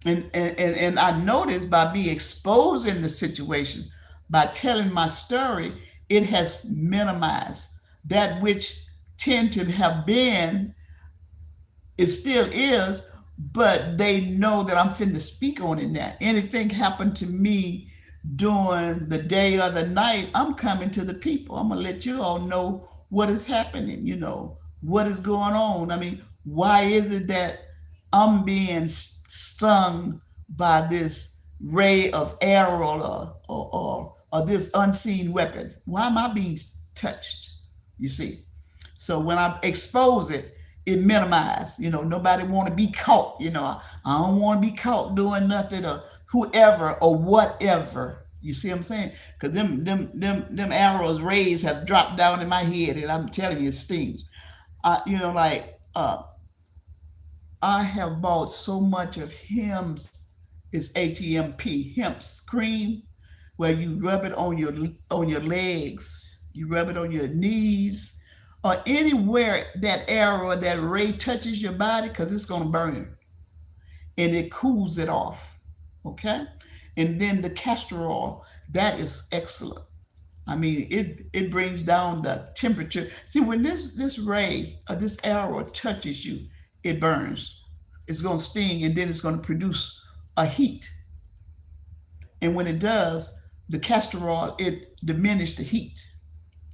And I noticed by being exposed in the situation, by telling my story, it has minimized that which tend to have been, it still is, but they know that I'm finna speak on it now. Anything happened to me during the day or the night, I'm coming to the people. I'm gonna let you all know what is happening, what is going on. I mean, why is it that I'm being stung by this ray of arrow or this unseen weapon? Why am I being touched? You see? So when I expose it, it minimized. Nobody want to be caught. I don't want to be caught doing nothing or whoever or whatever. You see what I'm saying? Because them arrows rays have dropped down in my head, and I'm telling you, it stings. I have bought so much of Hims. It's Hims cream, where you rub it on your legs, you rub it on your knees, or anywhere that arrow or that ray touches your body, because it's gonna burn it, and it cools it off. Okay, and then the castor oil, that is excellent. I mean, it brings down the temperature. See, when this ray or this arrow touches you, it burns. It's gonna sting, and then it's gonna produce a heat. And when it does, the castor oil, it diminishes the heat.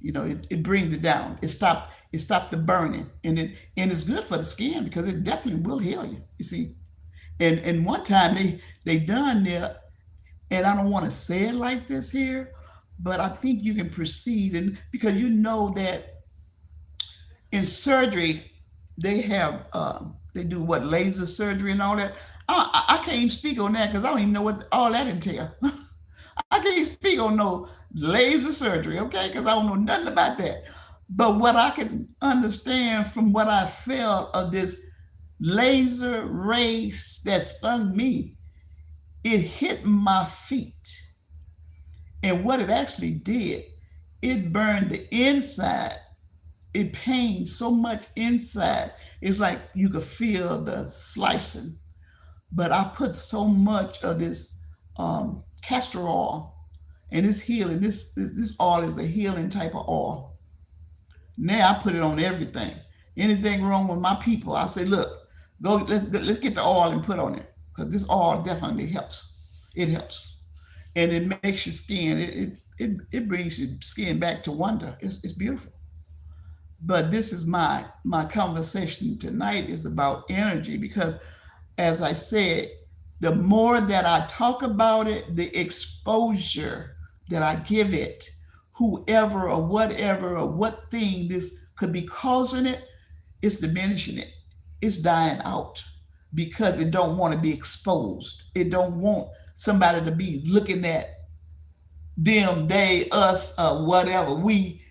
It brings it down. It stopped the burning, and it's good for the skin because it definitely will heal you. You see, and one time they done there, and I don't want to say it like this here, but I think you can proceed, and because that in surgery they do what, laser surgery and all that. I can't even speak on that because I don't even know what all that entails. I can't speak on no laser surgery, okay? Because I don't know nothing about that. But what I can understand from what I felt of this laser rays that stung me, it hit my feet. And what it actually did, it burned the inside. It pained so much inside. It's like you could feel the slicing. But I put so much of this castor oil, and it's healing. This oil is a healing type of oil. Now I put it on everything. Anything wrong with my people, I say, look, let's get the oil and put on it, because this oil definitely helps. It helps, and it makes your skin. It brings your skin back to wonder. It's beautiful. But this is my conversation tonight is about energy, because as I said, the more that I talk about it, the exposure that I give it, whoever or whatever or what thing this could be causing it, it's diminishing it. It's dying out because it don't want to be exposed. It don't want somebody to be looking at them, they, us, whatever. We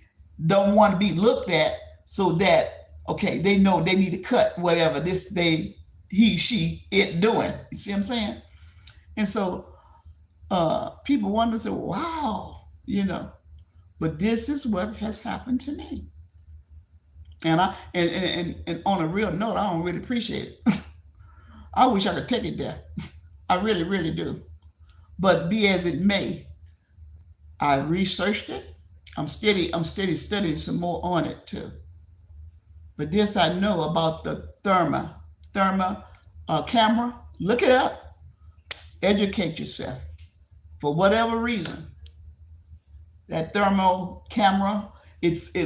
don't want to be looked at, so that, okay, they know they need to cut whatever he, she, it doing. You see what I'm saying? And so people wonder, say, wow, but this is what has happened to me. And on a real note, I don't really appreciate it. I wish I could take it there. I really, really do. But be as it may, I researched it. I'm steady studying some more on it too. But this I know about the therma camera. Look it up. Educate yourself. For whatever reason, that thermal camera,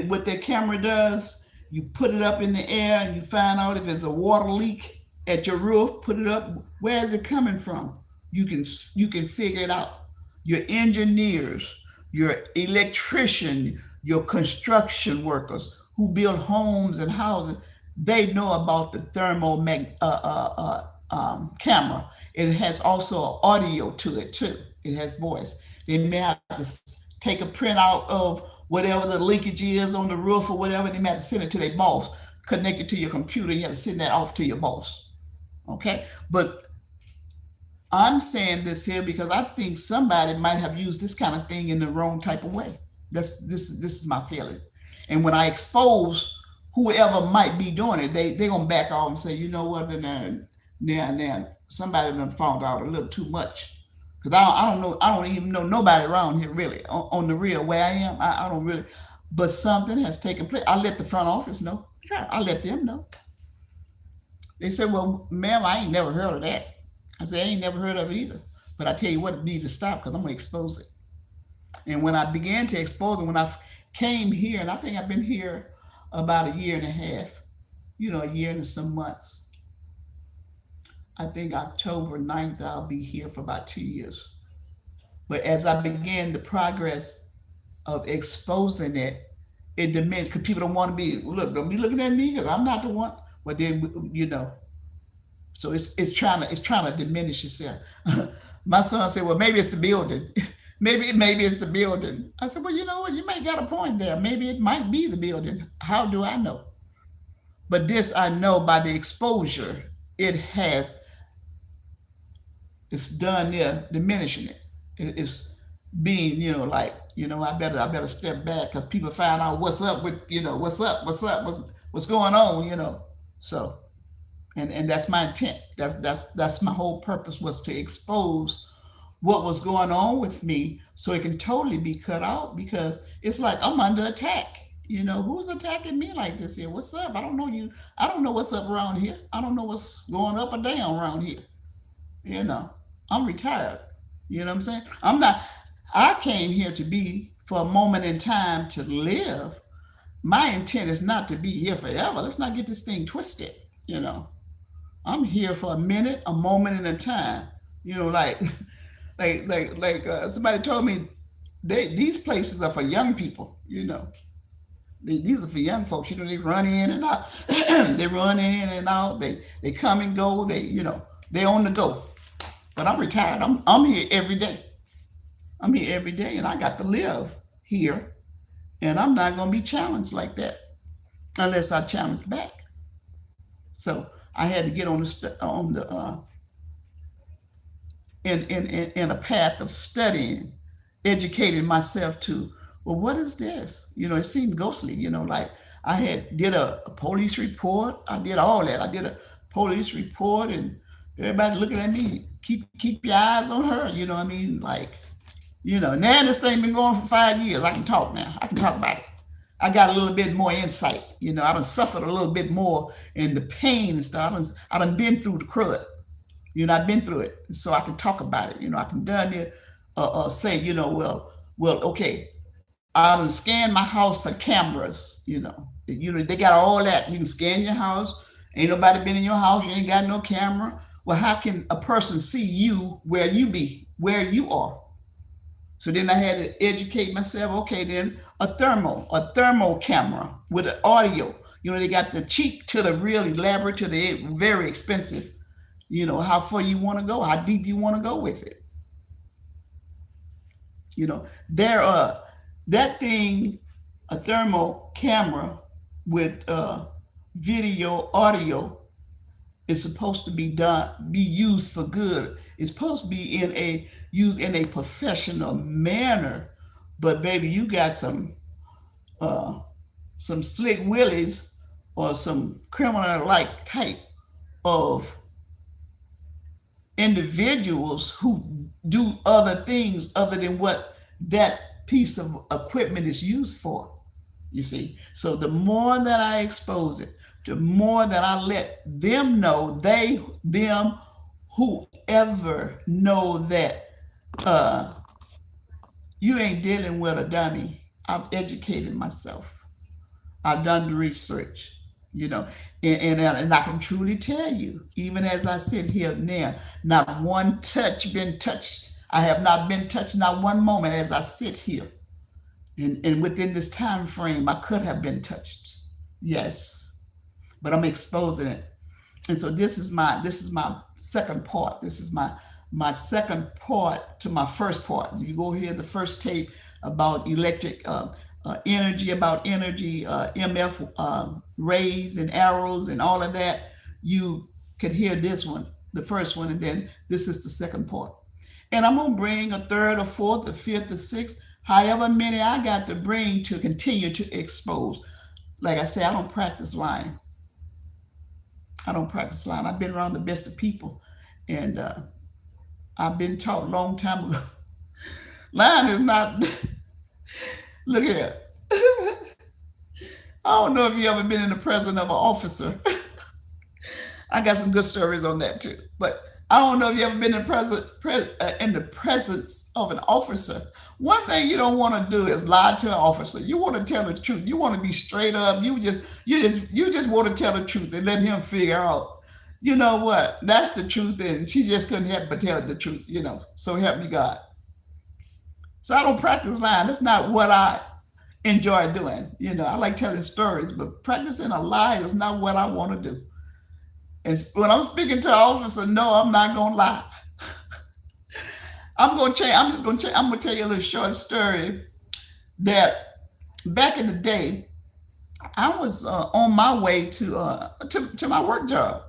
what that camera does, you put it up in the air and you find out if there's a water leak at your roof. Put it up. Where is it coming from? You can figure it out. Your engineers, your electrician, your construction workers who build homes and houses, they know about the thermal camera. It has also audio to it too. It has voice. They may have to take a printout of whatever the leakage is on the roof or whatever. And they may have to send it to their boss, connect it to your computer. And you have to send that off to your boss. Okay, but I'm saying this here because I think somebody might have used this kind of thing in the wrong type of way. This is my feeling. And when I expose whoever might be doing it, they gonna back off and say, you know what, now somebody done found out a little too much. Cause I don't know, I don't even know nobody around here really on the real where I am. I don't really, but something has taken place. I let the front office know. Yeah, I let them know. They said, well, ma'am, I ain't never heard of that. I said, I ain't never heard of it either. But I tell you what, it needs to stop because I'm going to expose it. And when I began to expose it, when I came here, and I think I've been here about a year and a half, a year and some months. I think October 9th, I'll be here for about 2 years. But as I began the progress of exposing it, it diminished because people don't want to be, look, don't be looking at me because I'm not the one. But then, so it's trying to diminish itself. My son said, "Well, maybe it's the building. maybe it's the building." I said, "Well, you know what? You might got a point there. Maybe it might be the building. How do I know?" But this I know by the exposure it has. It's done there, diminishing it. It's being, I better step back because people find out what's up with, what's going on. So and that's my intent. That's my whole purpose was to expose what was going on with me so it can totally be cut out because it's like I'm under attack. Who's attacking me like this here? What's up? I don't know you. I don't know what's up around here. I don't know what's going up or down around here. You know, I'm retired. You know what I'm saying? I came here to be for a moment in time to live. My intent is not to be here forever. Let's not get this thing twisted. You know, I'm here for a minute, a moment, and a time. Like somebody told me, these places are for young people. These are for young folks. They run in and out. They run in and out. They come and go. They on the go. But I'm retired. I'm here every day. I'm here every day, and I got to live here, and I'm not going to be challenged like that unless I challenge back. So I had to get in a path of studying, educating myself to, well, what is this? It seemed ghostly. Like I did a police report. I did all that. I did a police report, and everybody looking at me. Keep your eyes on her. You know what I mean? Like, now this thing been going for 5 years. I can talk now. I can talk about it. I got a little bit more insight. I done suffered a little bit more in the pain and stuff. I done been through the crud. I've been through it, so I can talk about it. I can done it. Say, well, okay. I done scan my house for cameras. They got all that. You can scan your house. Ain't nobody been in your house. You ain't got no camera. Well, how can a person see you where you are? So then I had to educate myself. Okay, then a thermal camera with an audio. They got the cheap to the real elaborate to the very expensive. How far you want to go, how deep you want to go with it. There that thing, a thermal camera with video, audio is supposed to be used for good. It's supposed to be used in a professional manner. But baby, you got some slick willies or some criminal like type of individuals who do other things other than what that piece of equipment is used for. You see, so the more that I expose it, the more that I let them know, them, whoever know that uh, you ain't dealing with a dummy. I've educated myself. I've done the research, you know, and I can truly tell you, even as I sit here now, not one touch been touched. I have not been touched, not one moment as I sit here. And within this time frame, I could have been touched. Yes, but I'm exposing it. And so this is my second part. This is my second part to my first part. You go hear the first tape about electric energy, about energy, MF rays and arrows and all of that. You could hear this one, the first one, and then this is the second part. And I'm gonna bring a third or fourth or fifth or sixth, however many I got to bring to continue to expose. Like I say, I don't practice lying. I don't practice lying. I've been around the best of people, and I've been taught a long time ago. Lying is not. Look here. I don't know if you ever been in the presence of an officer. I got some good stories on that too. But I don't know if you ever been in the presence of an officer. One thing you don't want to do is lie to an officer. You want to tell the truth. You want to be straight up. You just want to tell the truth and let him figure out. You know what? That's the truth, and she just couldn't help but tell the truth. So help me God. So I don't practice lying. That's not what I enjoy doing. I like telling stories, but practicing a lie is not what I want to do. And when I'm speaking to an officer, no, I'm not gonna lie. I'm gonna change. I'm just gonna change. I'm gonna tell you a little short story that back in the day, I was on my way to my work job,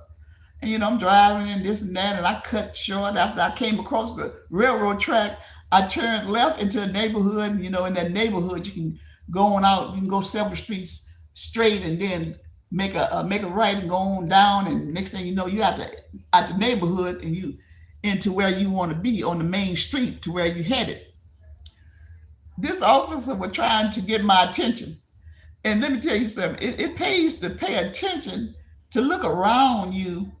and I'm driving and this and that, and I cut short after I came across the railroad track. I turned left into a neighborhood. And, in that neighborhood, you can go on out. You can go several streets straight, and then make a right and go on down. And next thing you know, you out the neighborhood, and you into where you want to be on the main street to where you headed. This officer was trying to get my attention, and let me tell you something. It pays to pay attention, to look around you,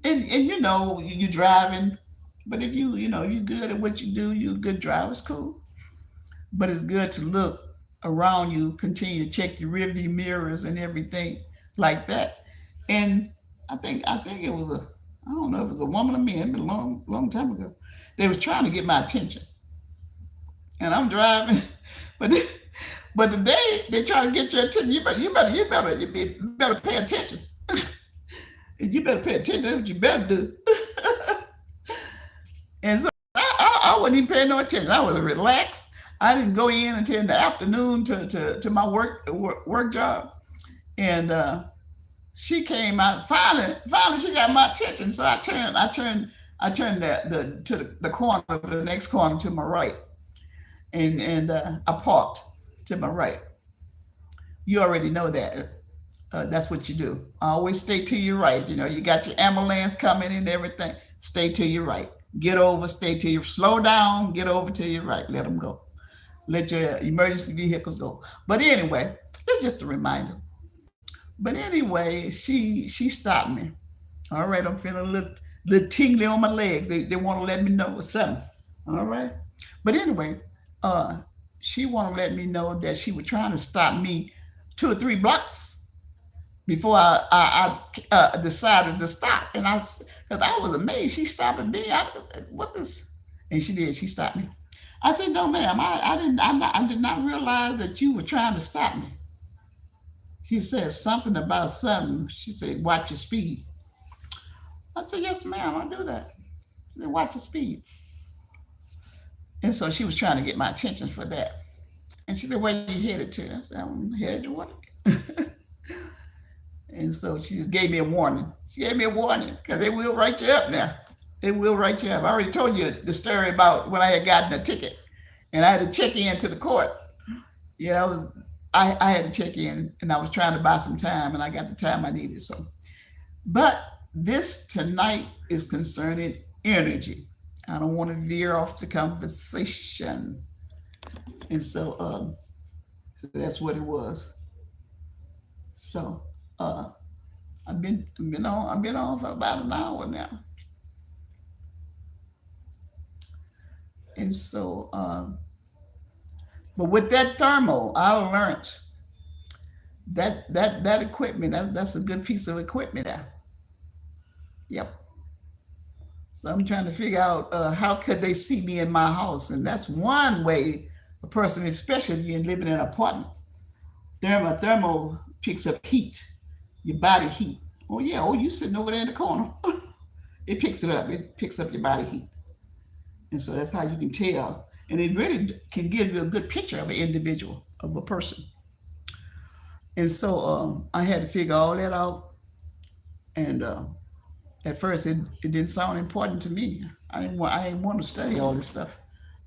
and you driving. But if you're good at what you do, you're a good driver. It's cool. But it's good to look around you, continue to check your rearview mirrors and everything like that. And I think it was I don't know if it was a woman or man, it been a long time ago. They was trying to get my attention. And I'm driving, but but today they try to get your attention. You better pay attention. And you better pay attention. That's what you better do. And so I wasn't even paying no attention. I was relaxed. I didn't go in until in the afternoon to my work job. And she came out. Finally, she got my attention. So I turned the corner, the next corner to my right, and I parked to my right. You already know that. That's what you do. Always stay to your right. You got your ambulance coming and everything. Stay to your right. Get over. Stay to your. Slow down. Get over to your right. Let them go. Let your emergency vehicles go. But anyway, it's just a reminder. But anyway, she stopped me. All right, I'm feeling a little tingly on my legs. They want to let me know what's something. All right. But anyway, uh, she want to let me know that she was trying to stop me 2 or 3 blocks before I decided to stop. And because I was amazed, she stopped at me. I said, "What is?" And she did. She stopped me. I said, "No, ma'am. I did not realize that you were trying to stop me." She said something about something. She said, "Watch your speed." I said, "Yes, ma'am. I do that." She said, "Watch your speed." And so she was trying to get my attention for that. And she said, "Where are you headed to?" I said, "I'm headed to work." And so she just gave me a warning. She gave me a warning because they will write you up now. They will write you up. I already told you the story about when I had gotten a ticket and I had to check in to the court. Yeah, I had to check in, and I was trying to buy some time, and I got the time I needed. So, but this tonight is concerning energy. I don't want to veer off the conversation. And so that's what it was. So uh, I've been on for about an hour now. And but with that thermo, I learned that equipment. That's a good piece of equipment there. Yep. So I'm trying to figure out how could they see me in my house, and that's one way a person, especially if you're living in an apartment, thermo picks up heat, your body heat. Oh yeah, oh you sitting over there in the corner. It picks it up. It picks up your body heat, and so that's how you can tell. And it really can give you a good picture of an individual, of a person. And so I had to figure all that out. And at first, it didn't sound important to me. I didn't want to study all this stuff.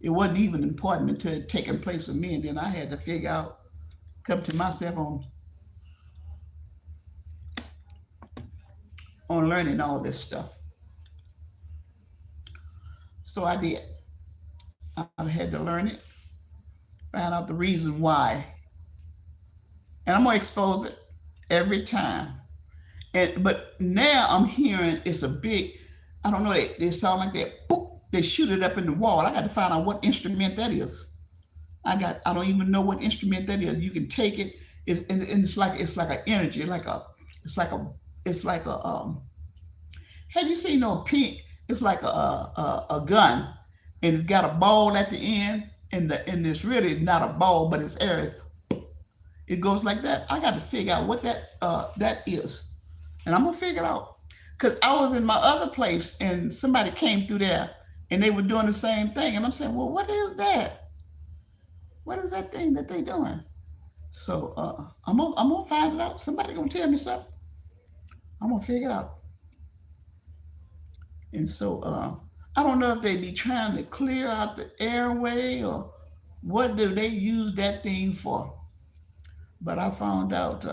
It wasn't even important until it taken place with me, and then I had to figure out, come to myself on learning all this stuff. So I did. I had to learn it, find out the reason why, and I'm gonna expose it every time. And but now I'm hearing it's a big. I don't know. They sound like that. Boop, they shoot it up in the wall. I got to find out what instrument that is. I don't even know what instrument that is. You can take it, and it's like an energy, it's like a it's like a have you seen no pink? It's like a gun, and it's got a ball at the end, and it's really not a ball, but it's air. It goes like that. I got to figure out what that is, and I'm gonna figure it out. Cause I was in my other place, and somebody came through there, and they were doing the same thing, and I'm saying, well, what is that? What is that thing that they doing? So I'm gonna find it out. Somebody gonna tell me something. I'm gonna figure it out. And so I don't know if they be trying to clear out the airway or what do they use that thing for. But I found out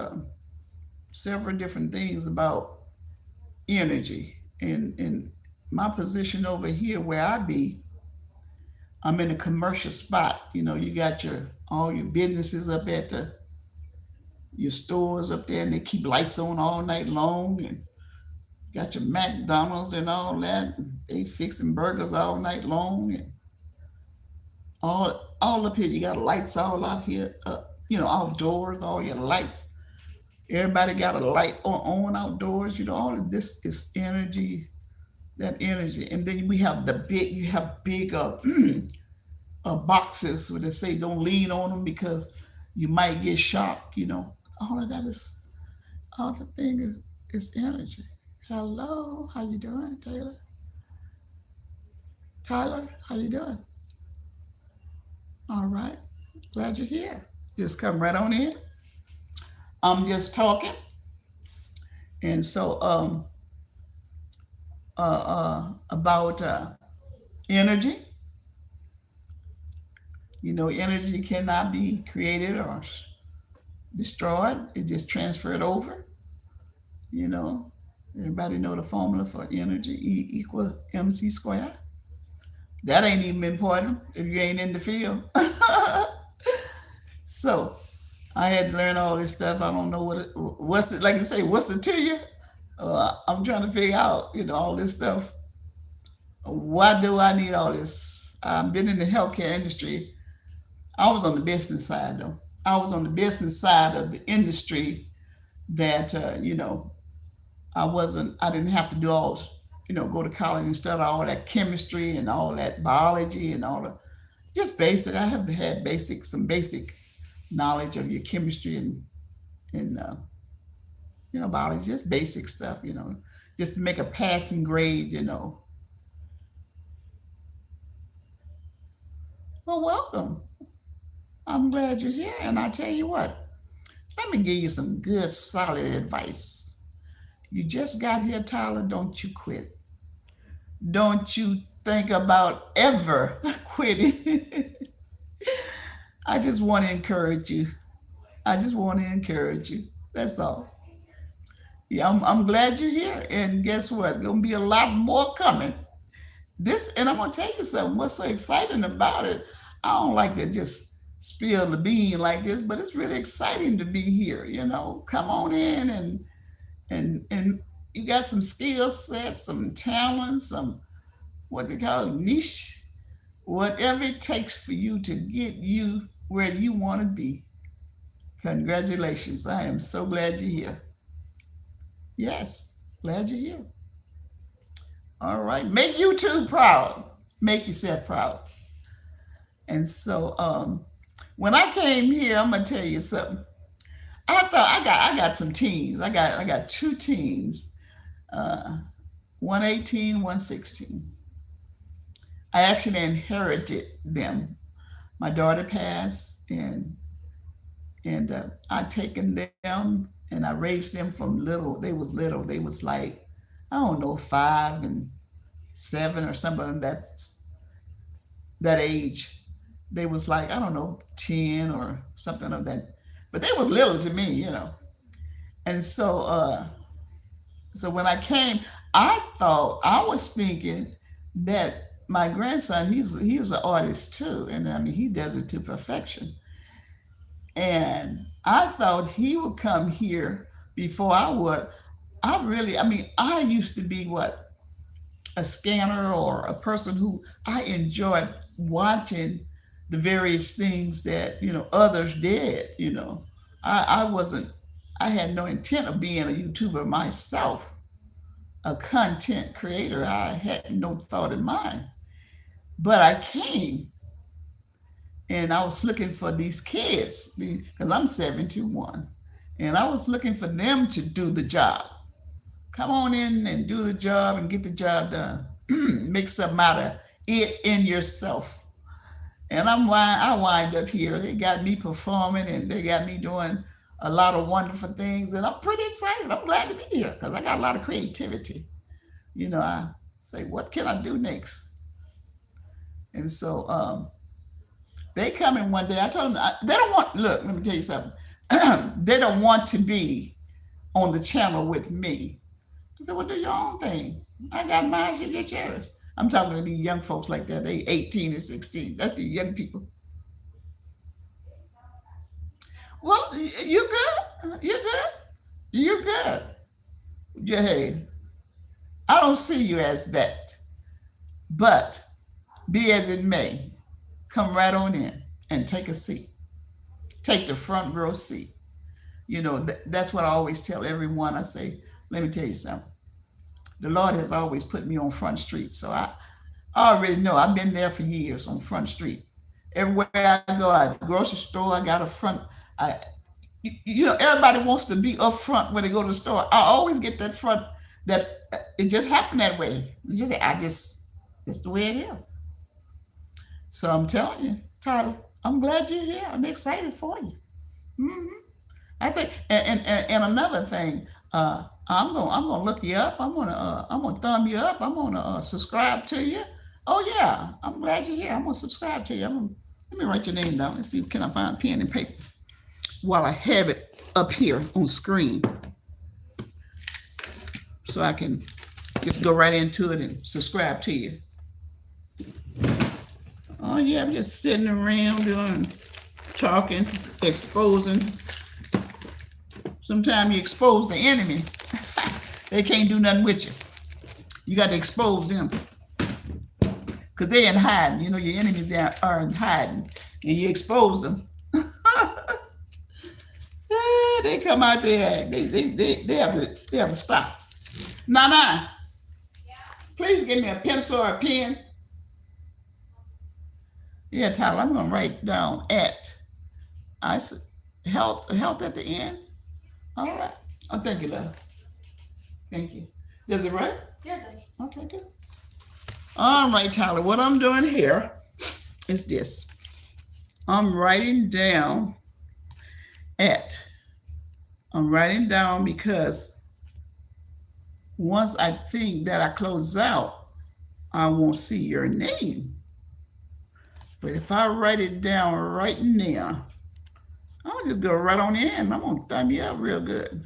several different things about energy. And in my position over here where I be, I'm in a commercial spot. You know, you got your all your businesses up at your stores up there, and they keep lights on all night long, and got your McDonald's and all that. And they fixing burgers all night long, and all up here. You got lights all out here. Outdoors, all your lights. Everybody got a light on outdoors. You know, all of this is energy, that energy. And then you have big boxes where they say don't lean on them because you might get shocked. You know, all of that is all the thing is energy. Hello, how you doing, Taylor? Tyler, how you doing? All right, glad you're here. Just come right on in. I'm just talking, and so about energy. You know, energy cannot be created or destroyed. It just transferred over. You know, everybody know the formula for energy: E equal mc squared. That ain't even important if you ain't in the field. So I had to learn all this stuff. I don't know what's it like. You say, what's it to you? I'm trying to figure out, all this stuff. Why do I need all this? I've been in the healthcare industry. I was on the business side though. I was on the business side of the industry that I didn't have to do all, go to college and study all that chemistry and all that biology and all the just basic. I have had some basic knowledge of your chemistry and biology, just basic stuff, just to make a passing grade. Well, welcome. I'm glad you're here, and I tell you what, let me give you some good, solid advice. You just got here, Tyler. Don't you quit. Don't you think about ever quitting. I just want to encourage you. I just want to encourage you. That's all. Yeah, I'm glad you're here. And guess what? Gonna be a lot more coming. this, and I'm gonna tell you something. What's so exciting about it? I don't like to just spill the bean like this, but it's really exciting to be here. Come on in and you got some skill sets, some talent, some what they call it, niche, whatever it takes for you to get you where you want to be. Congratulations! I am so glad you're here. Yes, glad you're here. All right, make YouTube proud. Make yourself proud. And so, when I came here, I'm gonna tell you something. I thought I got some teens. I got two teens, uh, 118, 116. I actually inherited them. My daughter passed, and I taken them and I raised them from little. They was little. They was like, I don't know, 5 and 7 or something. That's that age. They was like, I don't know, 10 or something of that. But they was little to me. And so when I came, I was thinking that my grandson, he's an artist too, and I mean he does it to perfection. And I thought he would come here before I would. I mean, I used to be what, a scanner or a person who I enjoyed watching the various things that others did. I wasn't. I had no intent of being a YouTuber myself, a content creator. I had no thought in mind. But I came and I was looking for these kids because I'm 71, and I was looking for them to do the job. Come on in and do the job and get the job done. Make something out of it in yourself. And I wind up here. They got me performing and they got me doing a lot of wonderful things, and I'm pretty excited. I'm glad to be here because I got a lot of creativity. I say, what can I do next? And so they come in one day. I told them they don't want. Look, let me tell you something. They don't want to be on the channel with me. I said, well, do your own thing. I got mine, you get yours. I'm talking to these young folks like that. They 18 and 16. That's the young people. Well, you good? You good? You good? Yeah, hey, I don't see you as that. But be as it may, come right on in and take a seat. Take the front row seat. That's what I always tell everyone. I say, let me tell you something. The Lord has always put me on Front Street. So I already know. I've been there for years on Front Street. Everywhere I go, at the grocery store, I got a front. I, everybody wants to be up front when they go to the store. I always get that front. That it just happened that way. That's the way it is. So I'm telling you, Tyler, I'm glad you're here. I'm excited for you. Hmm I think, and another thing, I'm gonna look you up. I'm gonna thumb you up. I'm gonna subscribe to you. Oh yeah, I'm glad you're here. I'm gonna subscribe to you. Let me write your name down. Let's see, can I find pen and paper while I have it up here on screen, so I can just go right into it and subscribe to you. Oh yeah, I'm just sitting around doing, talking, exposing. Sometimes you expose the enemy. They can't do nothing with you. You got to expose them because they're in hiding. Your enemies are in hiding, and you expose them. They come out there. They have to stop. Nana, please give me a pencil or a pen. Yeah, Tyler, I'm gonna write down at I health at the end. All right. Oh, thank you, love. Thank you. Does it right? Yeah, it does. Okay, good. All right, Tyler. What I'm doing here is this. I'm writing down at. I'm writing down because once I think that I close out, I won't see your name. But if I write it down right now, I'll just go right on in. I'm gonna thumb you up real good.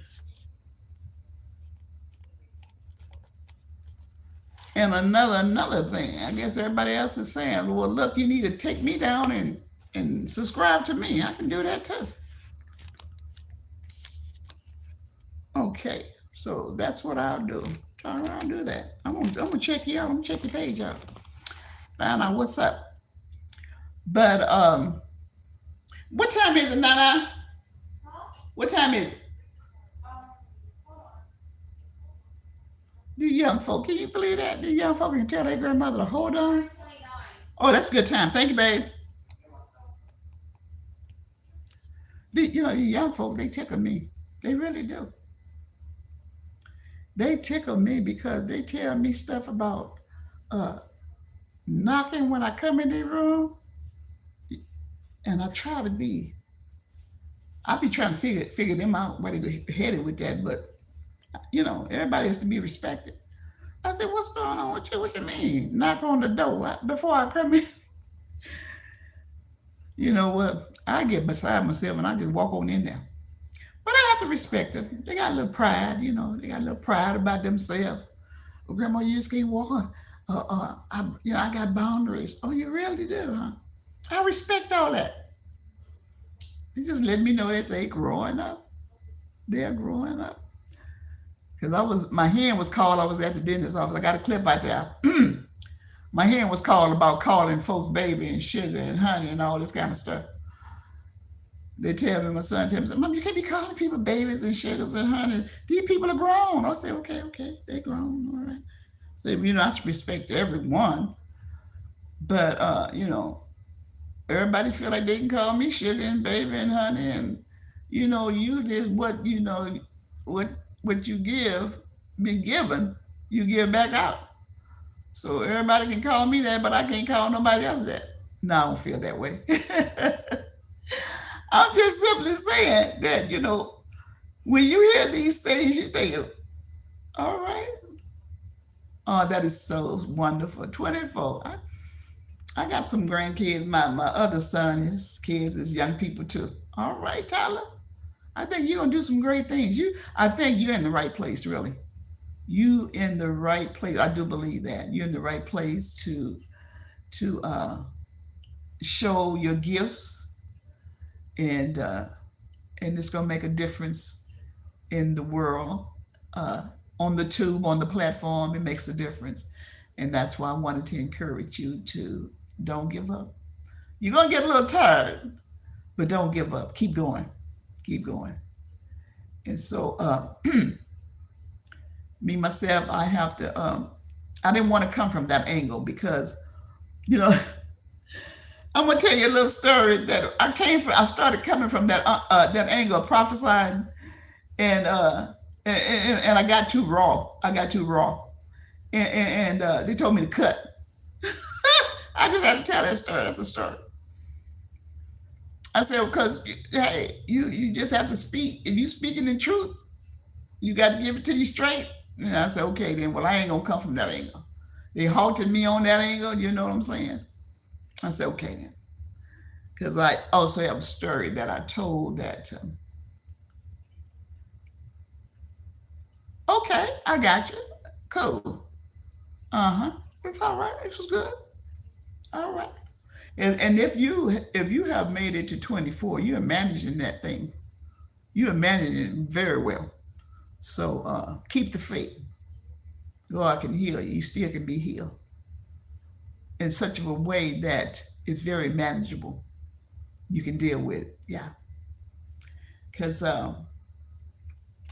And another thing, I guess everybody else is saying, well, look, you need to take me down and subscribe to me. I can do that too. Okay, so that's what I'll do. Turn around and do that. I'm gonna check you out. I'm gonna check your page out. Find out what's up. But what time is it, Nana? What time is it? The young folk, can you believe that? The young folk can tell their grandmother to hold on. Oh, that's a good time. Thank you, babe. The young folk, they tickle me. They really do. They tickle me because they tell me stuff about uh, knocking when I come in their room, and I try to be. I be trying to figure them out where they headed with that, but everybody has to be respected. I said, "What's going on with you? What you mean? Knock on the door before I come in?" You know what? I get beside myself and I just walk on in there. But I have to respect them. They got a little pride, They got a little pride about themselves. Well, Grandma, you just can't walk on. I got boundaries. Oh, you really do, huh? I respect all that. They just let me know that they growing up. They're growing up. Because my hand was called. I was at the dentist's office. I got a clip out there. My hand was called about calling folks baby and sugar and honey and all this kind of stuff. They tell me, my son tells me, Mom, you can't be calling people babies and sugars and honey. These people are grown. I say, okay, they're grown, all right. So, I respect everyone, but, everybody feel like they can call me sugar and baby and honey, and, you did what you be given, you give back out. So everybody can call me that, but I can't call nobody else that. No, I don't feel that way. I'm just simply saying that, when you hear these things, you think, all right. Oh, that is so wonderful. 24. I got some grandkids. My other son, his kids is young people too. All right, Tyler. I think you're gonna do some great things. I think you're in the right place, really. You in the right place. I do believe that. You're in the right place to show your gifts, and it's gonna make a difference in the world. On the tube, on the platform, it makes a difference. And that's why I wanted to encourage you to don't give up. You're gonna get a little tired, but don't give up. Keep going. Keep going. And so me myself, I have to I didn't want to come from that angle because, you know, I'm gonna tell you a little story that I started coming from that angle of prophesying, and and I got too raw. I got too raw, and they told me to cut. I just had to tell that story. That's a story. I said, because hey, you just have to speak. If you speaking the truth, you got to give it to you straight. And I said, okay, then. Well, I ain't gonna come from that angle. They halted me on that angle. You know what I'm saying? I said, okay then, because I also have a story that I told that. Okay, I got you. Cool. Uh-huh. It's all right. It was good. All right. And if you have made it to 24, you are managing that thing. You are managing it very well. So keep the faith. God can heal you. You still can be healed in such of a way that it's very manageable. You can deal with it. Yeah. Because I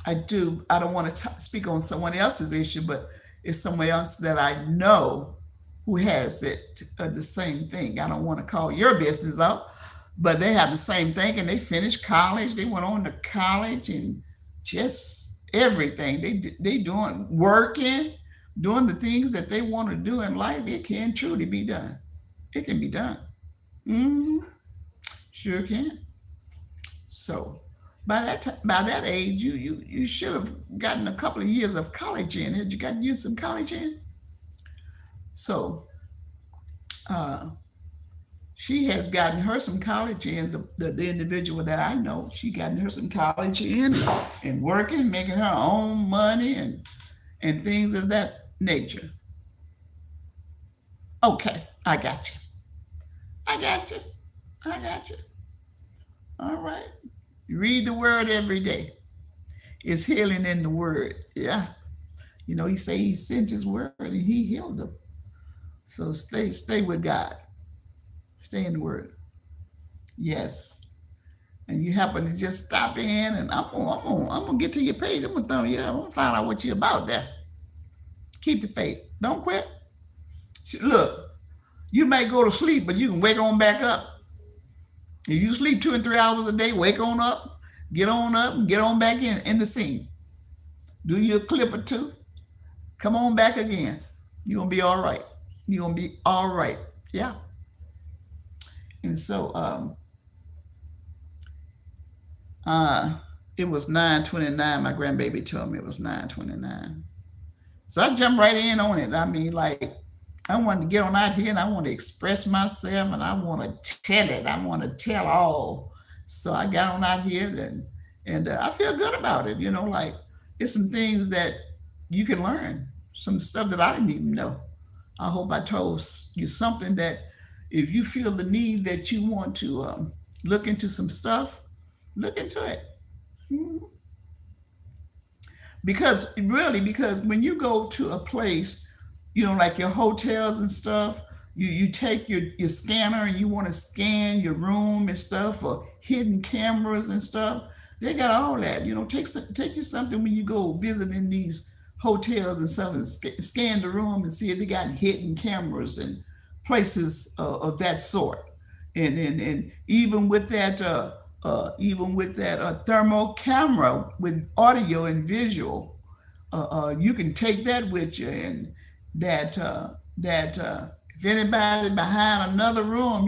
don't want to speak on someone else's issue, but it's someone else that I know who has it, the same thing. I don't want to call your business out, but they have the same thing, and they finished college. They went on to college and just everything. They doing working, doing the things that they want to do in life. It can truly be done. It can be done. Hmm. Sure can. So by that age, you should have gotten a couple of years of college in. Had you gotten you some college in? So uh, she has gotten her some college in. The individual that I know, she gotten her some college in and working, making her own money and things of that nature. Okay, I got you. I got you. I got you. All right. Read the word every day. It's healing in the word. Yeah. You know, he say he sent his word and he healed them. So stay with God. Stay in the word. Yes. And you happen to just stop in and I'm gonna get to your page. I'm gonna find out what you about there. Keep the faith. Don't quit. Look, you may go to sleep, but you can wake on back up. If you sleep 2 and 3 hours a day, wake on up, and get on back in the scene. Do your clip or two. Come on back again. You're gonna be all right. You're gonna be all right. Yeah. And so uh it was 9:29. My grandbaby told me it was 9:29. So I jumped right in on it. I mean, like, I wanted to get on out here and I want to express myself and I want to tell it. I want to tell all. So I got on out here and I feel good about it. You know, like it's some things that you can learn, some stuff that I didn't even know. I hope I told you something that if you feel the need that you want to look into some stuff, look into it. Mhm. Because when you go to a place, you know, like your hotels and stuff, you take your scanner and you want to scan your room and stuff, or hidden cameras and stuff. They got all that. You know, take you something when you go visiting these hotels and stuff, and scan the room and see if they got hidden cameras and places of that sort. And even with that thermal camera with audio and visual, you can take that with you, and that if anybody behind another room,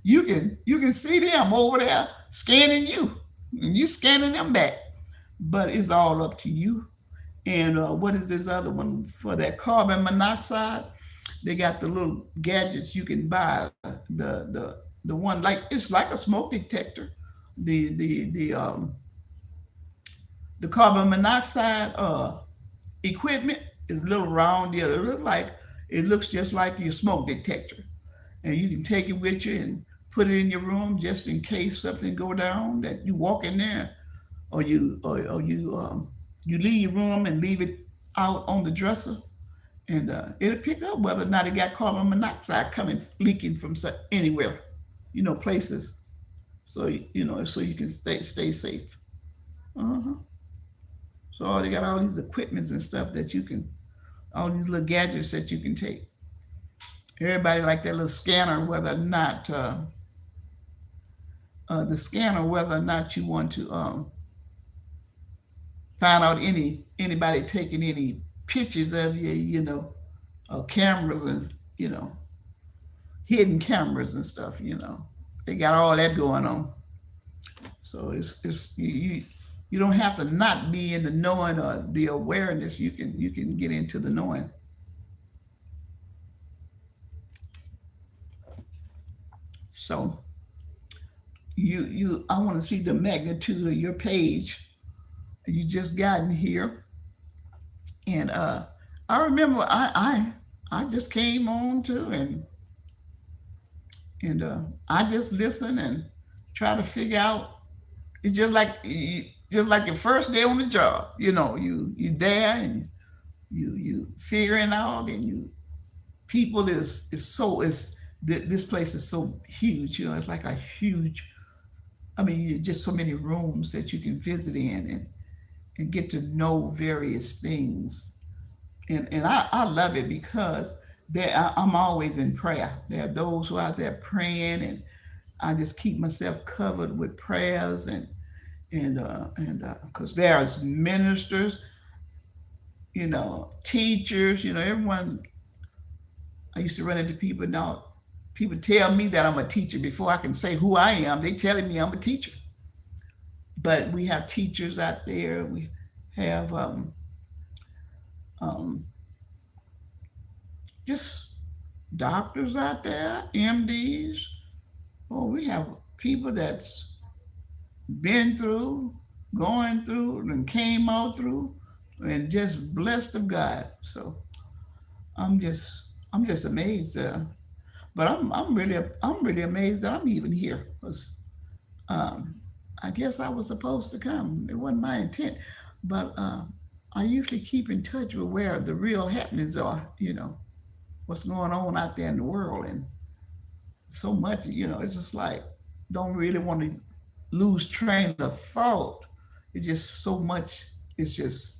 you can see them over there scanning you, and you scanning them back. But it's all up to you. And what is this other one for that carbon monoxide? They got the little gadgets you can buy. The one, like, it's like a smoke detector. The carbon monoxide equipment is a little round. Yeah, it looks just like your smoke detector, and you can take it with you and put it in your room just in case something go down. That you walk in there, or you leave your room and leave it out on the dresser, and it'll pick up whether or not it got carbon monoxide coming leaking from anywhere, places. So so you can stay safe. Uh-huh. So they got all these equipments and stuff that you can, all these little gadgets that you can take. Everybody like that little scanner, whether or not the scanner, whether or not you want to find out anybody taking any pictures of you, cameras and hidden cameras and stuff. They got all that going on. So it's you don't have to not be in the knowing or the awareness. You can get into the knowing. So I want to see the magnitude of your page. You just gotten here, and I remember I just came on too, and I just listen and try to figure out. It's just like your first day on the job. You there, and you figuring out, and people is this place is so huge. It's like a huge. I mean, just so many rooms that you can visit in and get to know various things. And I love it because I'm always in prayer. There are those who are out there praying, and I just keep myself covered with prayers, and because there's ministers, teachers, everyone. I used to run into people now. People tell me that I'm a teacher before I can say who I am. They telling me I'm a teacher. But we have teachers out there. We have um, just doctors out there, MDs. Oh, we have people that's been through, going through, and came out through, and just blessed of God. So I'm just I'm just amazed. But I'm really amazed that I'm even here because um, I guess I was supposed to come. It wasn't my intent, but I usually keep in touch with where the real happenings are. What's going on out there in the world, and so much. It's just like don't really want to lose train of thought. It's just so much. It's just.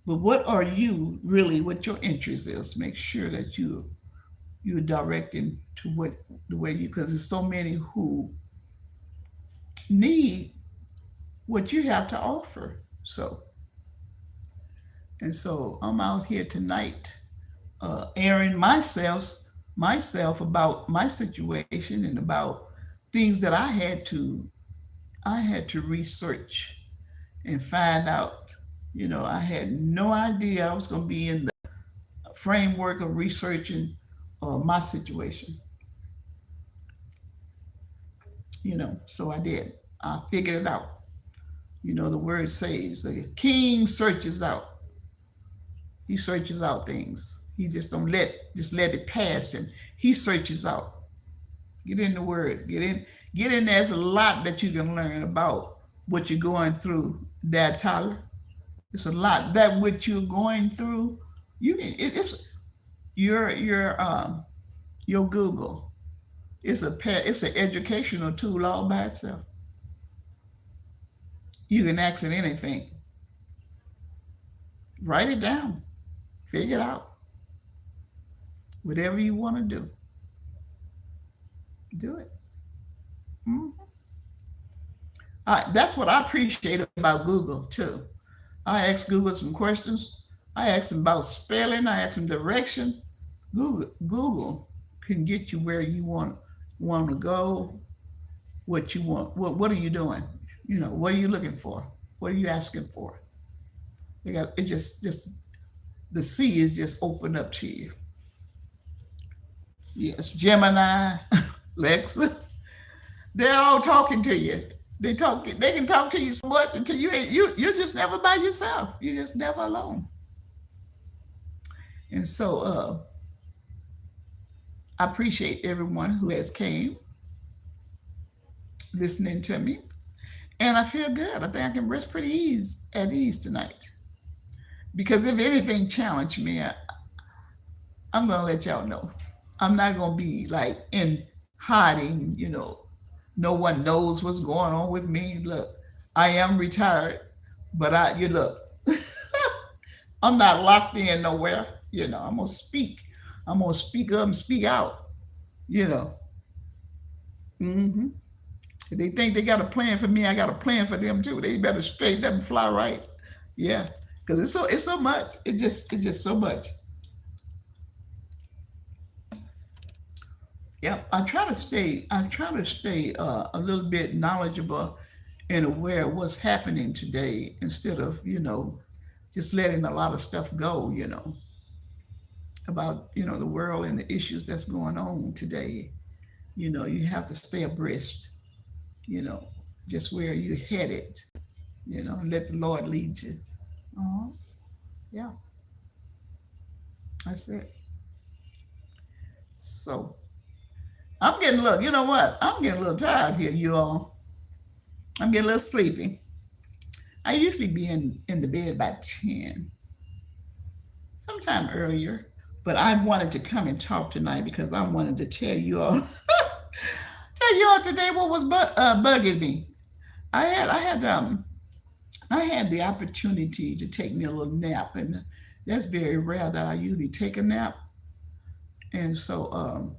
But what are you really? What your interest is? Make sure that you're directing to what the way you because there's so many who need what you have to offer. So I'm out here tonight, airing myself about my situation and about things that I had to research and find out. I had no idea I was going to be in the framework of researching my situation. So I did. I figured it out. The word says the king searches out. He searches out things. He just don't let it pass him. He searches out. Get in the word. Get in. There's a lot that you can learn about what you're going through, Dad Tyler. It's a lot that what you're going through. It's your Google. It's an educational tool all by itself. You can ask it anything. Write it down. Figure it out. Whatever you want to do it. Mm-hmm. That's what I appreciate about Google too. I ask Google some questions. I ask them about spelling. I ask them direction. Google can get you where you want to go. What you want. What are you doing? What are you looking for? What are you asking for? It just the sea is just opened up to you. Yes, Gemini, Lexa, they're all talking to you. They can talk to you so much until you're just never by yourself. You're just never alone. And so I appreciate everyone who has came listening to me. And I feel good. I think I can rest at ease tonight. Because if anything challenged me, I'm gonna let y'all know. I'm not gonna be like in hiding. No one knows what's going on with me. Look, I am retired, but you look, I'm not locked in nowhere. I'm gonna speak. I'm gonna speak up and speak out. You know. hmm If they think they got a plan for me, I got a plan for them too. They better straighten up and fly right. Yeah, because it's so much. It's just so much. Yep. I try to stay a little bit knowledgeable and aware of what's happening today instead of just letting a lot of stuff go. About the world and the issues that's going on today. You have to stay abreast. You know, just where you're headed. And let the Lord lead you. Uh-huh. Yeah, that's it. So I'm getting a little. You know what? I'm getting a little tired here, you all. I'm getting a little sleepy. I usually be in the bed by 10, sometime earlier. But I wanted to come and talk tonight because I wanted to tell you all, tell you all today what was bugging me. I had the opportunity to take me a little nap, and that's very rare that I usually take a nap. And so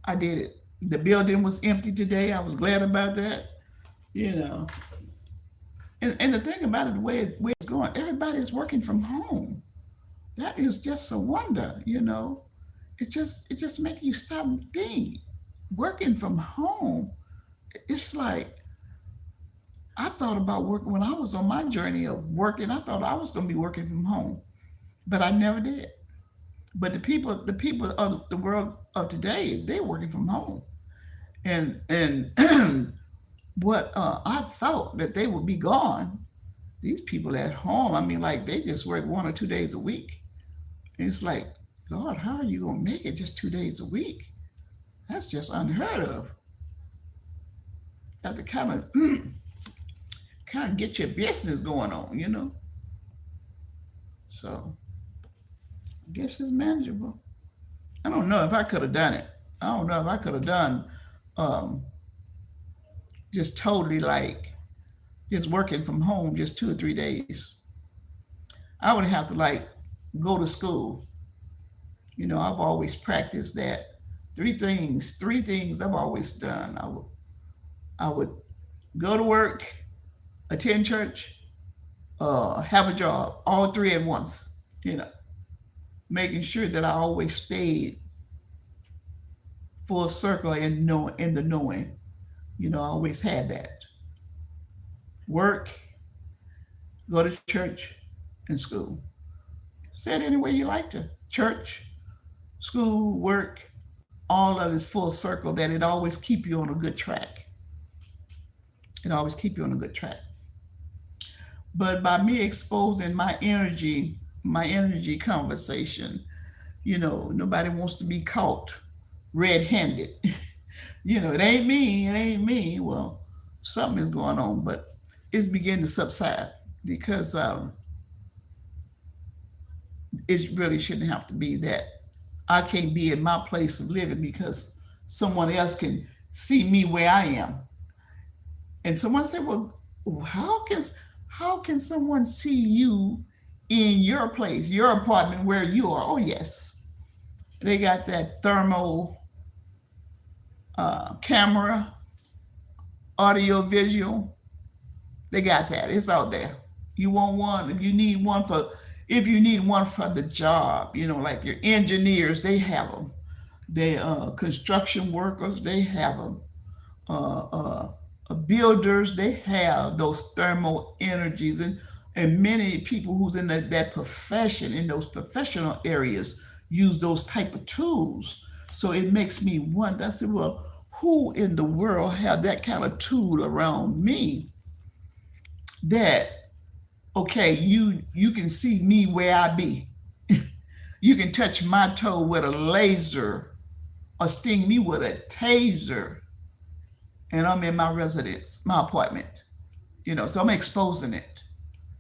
I did it. The building was empty today. I was glad about that. You know, and the thing about it, the way it's going, everybody's working from home. That is just a wonder. It just makes you stop and think. Working from home, it's like I thought about work when I was on my journey of working. I thought I was going to be working from home, but I never did. But the people of the world of today, they're working from home, and what I thought that they would be gone. These people at home, I mean, like they just work 1 or 2 days a week. And it's like, Lord, how are you going to make it just 2 days a week? That's just unheard of. You have to kind of get your business going on, you know. So I guess it's manageable. I don't know if I could have done it. I don't know if I could have done um, just totally like just working from home just 2 or 3 days. I would have to like go to school. You know, I've always practiced that. Three things I've always done. I would go to work, attend church, have a job, all three at once. You know, making sure that I always stayed full circle in the knowing. You know, I always had that. Work, go to church, and school. Say it any way you like to. Church, school, work, all of it's full circle that it always keep you on a good track. It always keep you on a good track. But by me exposing my energy conversation, you know, nobody wants to be caught red-handed. You know, it ain't me, it ain't me. Well, something is going on, but it's beginning to subside because it really shouldn't have to be that I can't be in my place of living because someone else can see me where I am. And someone said, "Well, how can how can someone see you in your place, your apartment where you are?" Oh yes, they got that thermal camera, audio, visual. They got that. It's out there. You want one if you need one for the job. You know, like your engineers, they have them. They construction workers, they have them. Uh, uh, Builders, they have those thermal energies, and many people who's in that profession in those professional areas use those type of tools. So it makes me wonder. I said, well, who in the world have that kind of tool around me that okay, you can see me where I be. You can touch my toe with a laser or sting me with a taser, and I'm in my residence, my apartment. You know, so I'm exposing it,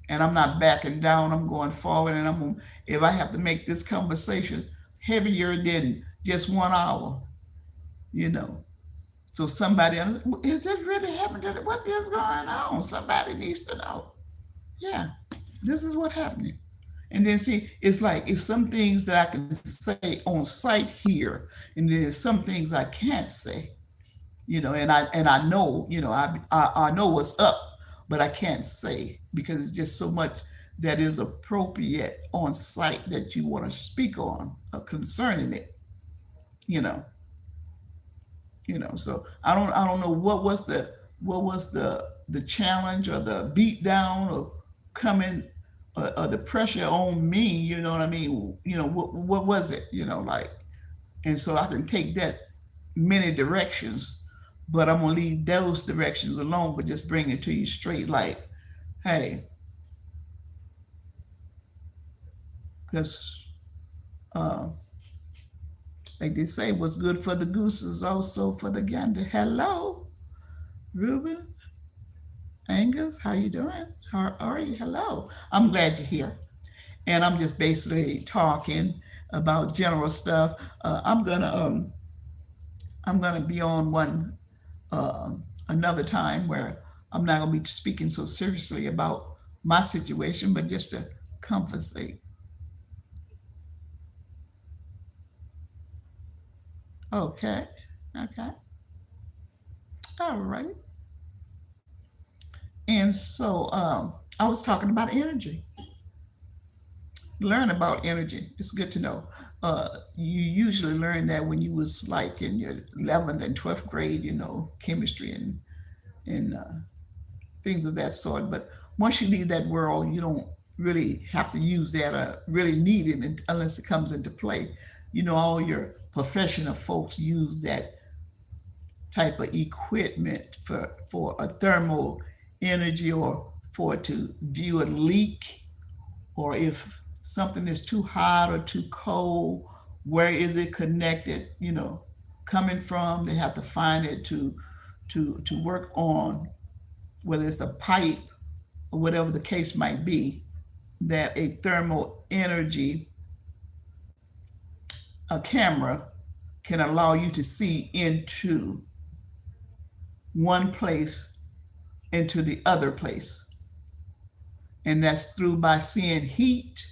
and I'm not backing down. I'm going forward, and if I have to make this conversation heavier than just 1 hour, you know. So somebody, is this really happening? What is going on? Somebody needs to know. Yeah, this is what's happening. And then see, it's like it's some things that I can say on site here, and there's some things I can't say. You know, and I know, you know, I know what's up, but I can't say because it's just so much that is appropriate on site that you want to speak on concerning it. You know, So I don't know what was the challenge or the beat down or coming or the pressure on me. You know what I mean? You know what was it? You know, like, and so I can take that many directions, but I'm gonna leave those directions alone, but just bring it to you straight, like, hey, because uh, like they say, what's good for the goose is also for the gander. Hello, Ruben, Angus, how you doing? How are you? Hello, I'm glad you're here, and I'm just basically talking about general stuff. I'm gonna be on one uh, another time where I'm not going to be speaking so seriously about my situation, but just to compensate. Okay. Okay. All right. And so I was talking about energy. Learn about energy. It's good to know. You usually learn that when you was like in your 11th and 12th grade, you know, chemistry and things of that sort. But once you leave that world, you don't really have to use that or really need it unless it comes into play. You know, all your professional folks use that type of equipment for a thermal energy or for to view a leak or if something is too hot or too cold. Where is it connected? Coming from. They have to find it to work on, whether it's a pipe or whatever the case might be. That a thermal energy, a camera, can allow you to see into one place into the other place. And that's through by seeing heat.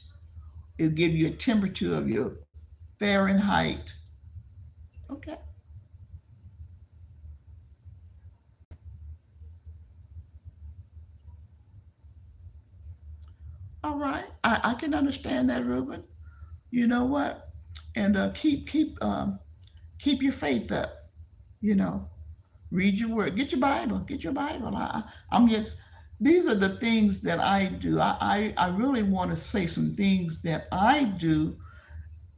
It'll give you a temperature of your Fahrenheit. Okay. All right. I can understand that, Ruben. You know what? And keep your faith up. You know, read your word. Get your Bible. Get your Bible. I'm just. These are the things that I do. I really want to say some things that I do.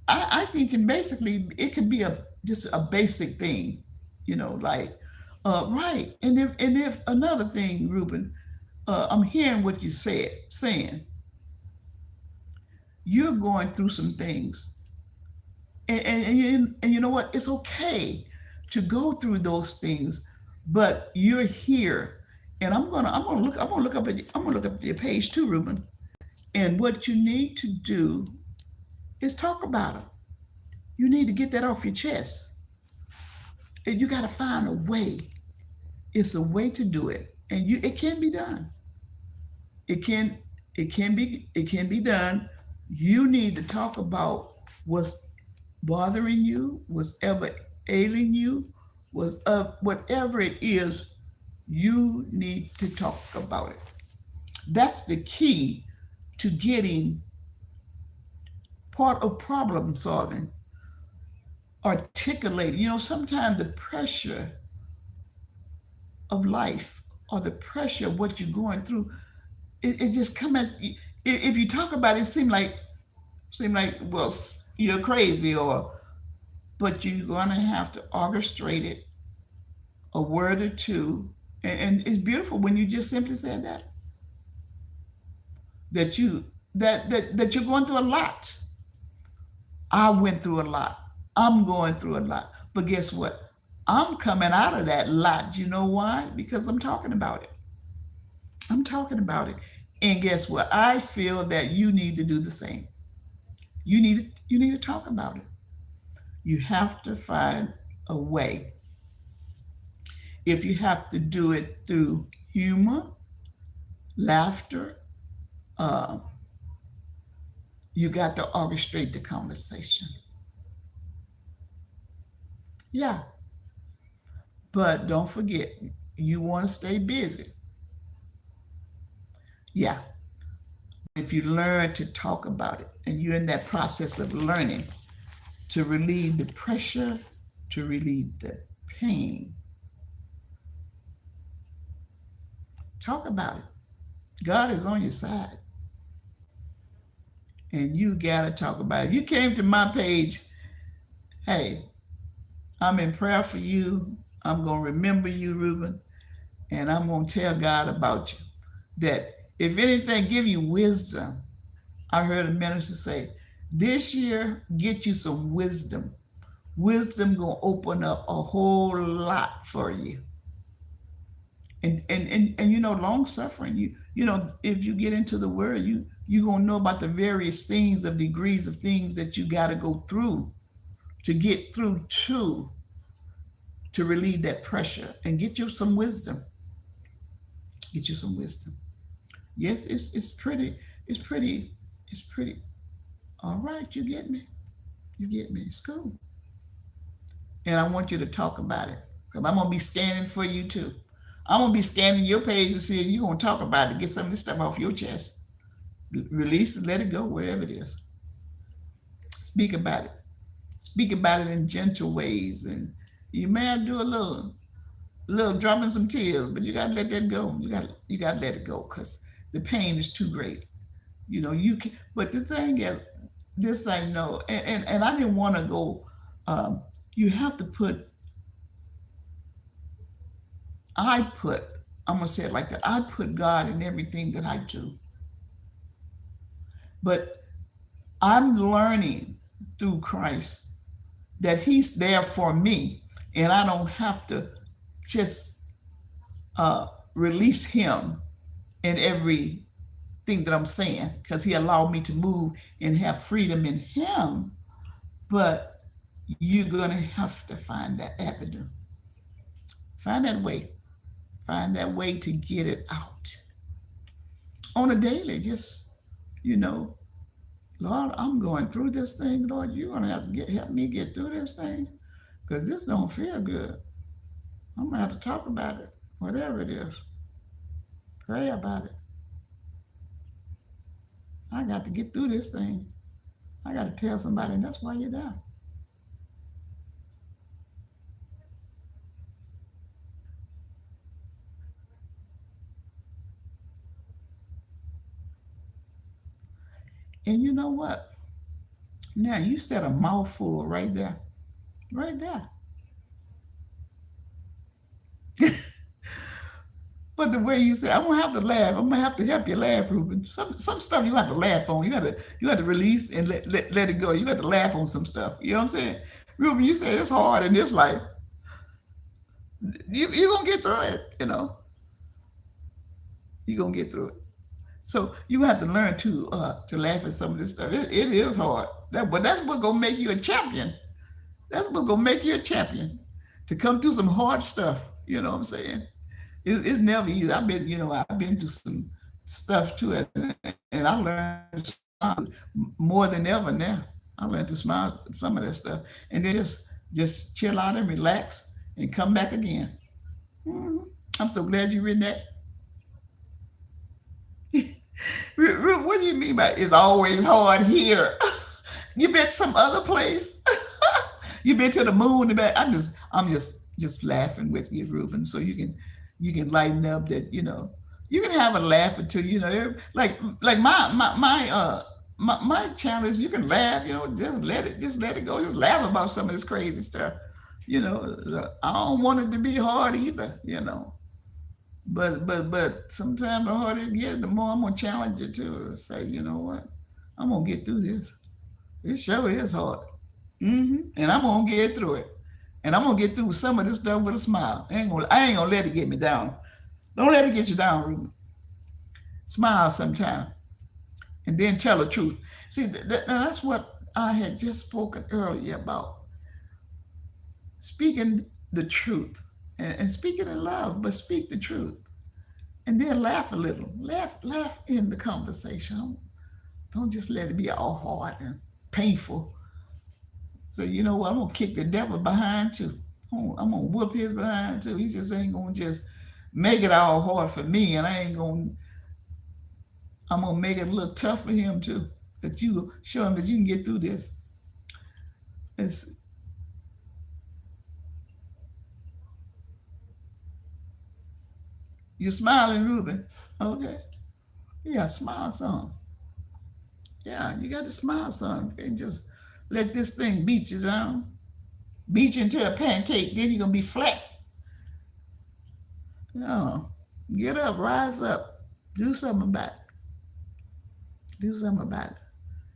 I think, and basically, it could be just a basic thing. Like, right. And if another thing, Ruben, I'm hearing what you saying you're going through some things, and you know what? It's okay to go through those things, but you're here, and I'm gonna look up at your page too, Ruben. And what you need to do is talk about it. You need to get that off your chest, and you got to find a way. It's a way to do it, and it can be done. It can it can be done. You need to talk about what's bothering you, what's ever ailing you, whatever it is. You need to talk about it. That's the key to getting part of problem solving. Articulate. Sometimes the pressure of life or the pressure of what you're going through, it just come at you. If you talk about it, it seem like, well, you're crazy, but you're gonna have to orchestrate it a word or two. And it's beautiful when you just simply said that you that you're going through a lot. I went through a lot. I'm going through a lot. But guess what? I'm coming out of that lot. You know why? Because I'm talking about it. I'm talking about it. And guess what? I feel that you need to do the same. You need to talk about it. You have to find a way. If you have to do it through humor, laughter, uh, you got to orchestrate the conversation. Yeah, but don't forget, you want to stay busy. Yeah, if you learn to talk about it and you're in that process of learning to relieve the pressure, to relieve the pain, talk about it. God is on your side, and you got to talk about it. You came to my page. Hey, I'm in prayer for you. I'm going to remember you, Reuben, and I'm going to tell God about you. That if anything, give you wisdom. I heard a minister say, this year, get you some wisdom. Wisdom going to open up a whole lot for you. And long suffering. If you get into the word, you going to know about the various things of degrees of things that you got to go through to get through to relieve that pressure and get you some wisdom. Get you some wisdom. Yes, it's pretty. It's pretty. It's pretty. All right, you get me. You get me. It's cool. And I want you to talk about it because I'm gonna be scanning for you too. I'm gonna be scanning your page to see if you're gonna talk about it. Get some of this stuff off your chest. Release it. Let it go. Whatever it is. Speak about it. Speak about it in gentle ways, and you may have to do a little dropping some tears, but you gotta let that go. You gotta let it go because the pain is too great. You can. But the thing is, this I know, and I didn't want to go. You have to put. I put. I'm gonna say it like that. I put God in everything that I do. But I'm learning through Christ that He's there for me, and I don't have to just uh, release Him in everything that I'm saying, because He allowed me to move and have freedom in Him. But you're gonna have to find that avenue, find that way, find that way to get it out on a daily. Just you know, Lord, I'm going through this thing. Lord, you're gonna have to help me get through this thing, because this don't feel good. I'm gonna have to talk about it, whatever it is. Pray about it. I got to get through this thing. I got to tell somebody, and that's why you're there. And you know what? Now you said a mouthful right there, right there. But the way you said, I'm gonna have to laugh. I'm gonna have to help you laugh, Ruben. Some stuff you have to laugh on. You got to release and let it go. You got to laugh on some stuff. You know what I'm saying, Ruben? You say it's hard in this life. You gonna get through it. You gonna get through it. So you have to learn to laugh at some of this stuff. It is hard. But that's what gonna make you a champion. That's what gonna make you a champion. To come through some hard stuff. You know what I'm saying? It's never easy. I've been through some stuff too, and I learned to smile more than ever now. I learned to smile at some of that stuff, and then just chill out and relax and come back again. hmm I'm so glad you read that. What do you mean by it's always hard here? You been some other place? You been to the moon and back? I'm just laughing with you, Ruben, so you can lighten up. That you can have a laugh or two. Like my challenge. You can laugh. Just let it go. Just laugh about some of this crazy stuff. I don't want it to be hard either. But sometimes the harder it gets, the more I'm gonna challenge you to say, you know what, I'm gonna get through this. It sure is hard, and I'm gonna get through it, and I'm gonna get through some of this stuff with a smile. I ain't gonna let it get me down. Don't let it get you down, Ruben. Smile sometime, and then tell the truth. See, that's what I had just spoken earlier about speaking the truth and speaking in love, but speak the truth. And then laugh a little. Laugh in the conversation. Don't just let it be all hard and painful. So you know what? I'm gonna kick the devil behind too. I'm gonna whoop his behind too. He just ain't gonna just make it all hard for me, and I'm gonna make it look tough for him too. That you show him that you can get through this. It's You smiling, Ruben. Okay. Yeah, smile some. Yeah, you got to smile some. And just let this thing beat you down. Beat you into a pancake. Then you're going to be flat. No. Get up, rise up. Do something about it. Do something about it.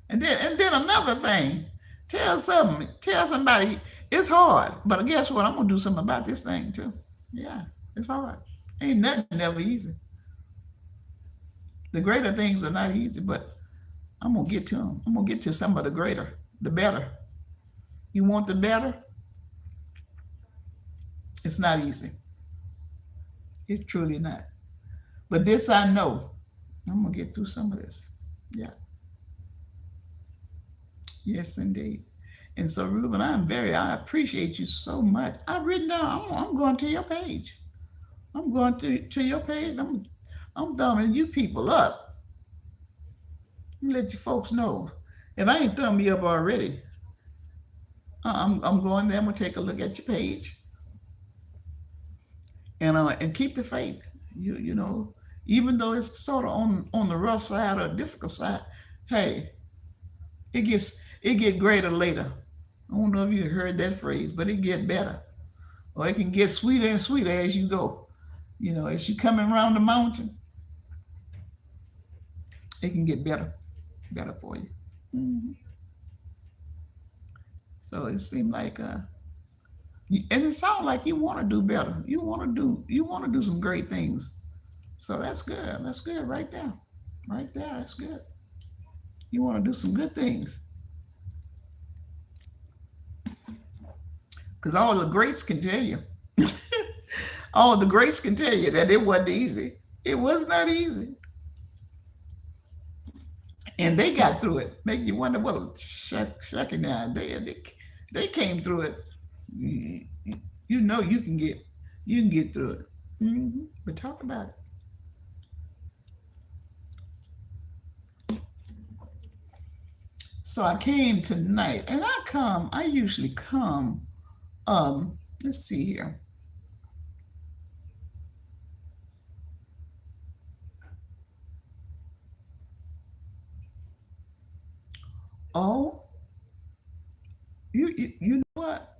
And then another thing. Tell somebody it's hard. But guess what? I'm going to do something about this thing too. Yeah, it's hard. Ain't nothing ever easy. The greater things are not easy, but I'm gonna get to them. I'm gonna get to some of the greater, the better. You want the better? It's not easy. It's truly not. But this I know. I'm gonna get through some of this. Yeah. Yes, indeed. And so, Ruben, I appreciate you so much. I've written down. I'm going to your page. I'm going to your page. I'm thumbing you people up. Let you folks know. If I ain't thumbing you up already, I'm going there. I'm gonna take a look at your page and keep the faith. Even though it's sort of on the rough side or difficult side, hey, it get greater later. I don't know if you heard that phrase, but it get better, or it can get sweeter and sweeter as you go. As you coming around the mountain, it can get better for you. Mhm. So it seemed like, and it sounds like you want to do better. You want to do some great things. So that's good. That's good right there. Right there. That's good. You want to do some good things. Because all the greats can tell you, all the greats can tell you that it wasn't easy. It was not easy. And they got through it. Make you wonder what shucking now. They came through it. You, you know you can get through it. But talk about it. So I came tonight, and I usually come. Let's see here. Oh, you know what?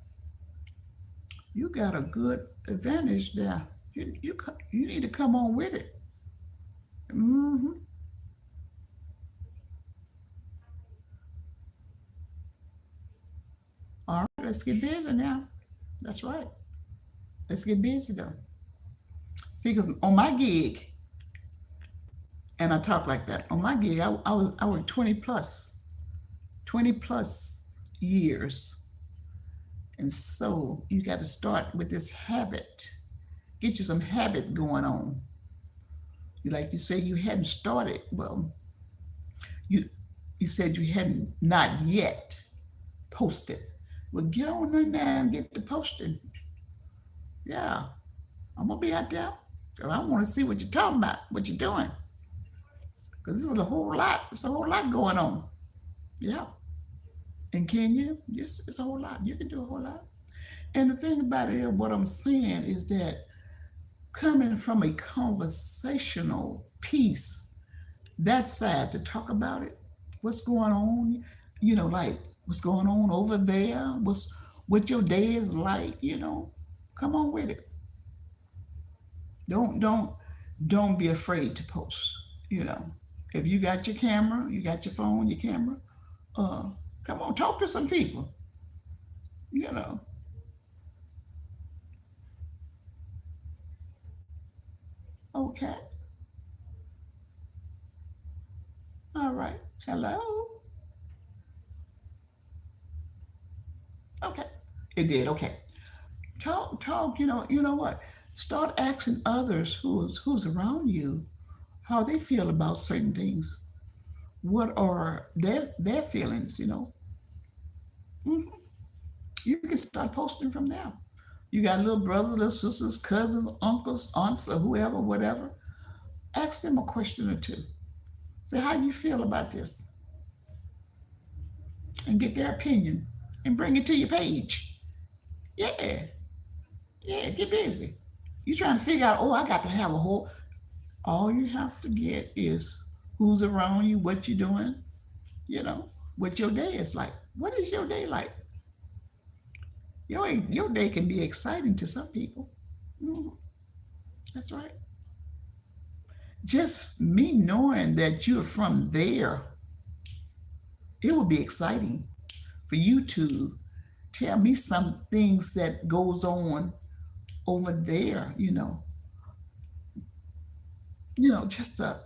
You got a good advantage there. You need to come on with it. Hmm. All right, let's get busy now. That's right. Let's get busy though. See, because on my gig, and I talk like that. On my gig, I worked 20 plus years, and so you got to start with this habit. Get you some habit going on. Like you say, you hadn't started. Well, you you said you hadn't not yet posted. Well, get on in there and get the posting. Yeah, I'm gonna be out there because I want to see what you're talking about, what you're doing. Because this is a whole lot. It's a whole lot going on. Yeah. And can you? Yes, it's a whole lot. You can do a whole lot. And the thing about it, what I'm saying is that coming from a conversational piece, that side to talk about it, what's going on, like what's going on over there, what your day is like, come on with it. Don't don't don't be afraid to post. You know, if you got your camera, you got your phone, your camera, uh, come on, talk to some people. You know, okay, all right, hello, okay, it did, okay. Talk. You know what? Start asking others who's around you how they feel about certain things. What are their feelings? Mhm. You can start posting from there. You got little brothers, little sisters, cousins, uncles, aunts, or whoever, whatever. Ask them a question or two. Say how you feel about this, and get their opinion, and bring it to your page. Yeah, yeah. Get busy. You trying to figure out? Oh, I got to have a whole. All you have to get is who's around you, what you're doing, you know, what your day is like. What is your day like? Your day can be exciting to some people. Mhm. That's right. Just me knowing that you're from there, it would be exciting for you to tell me some things that goes on over there. Just the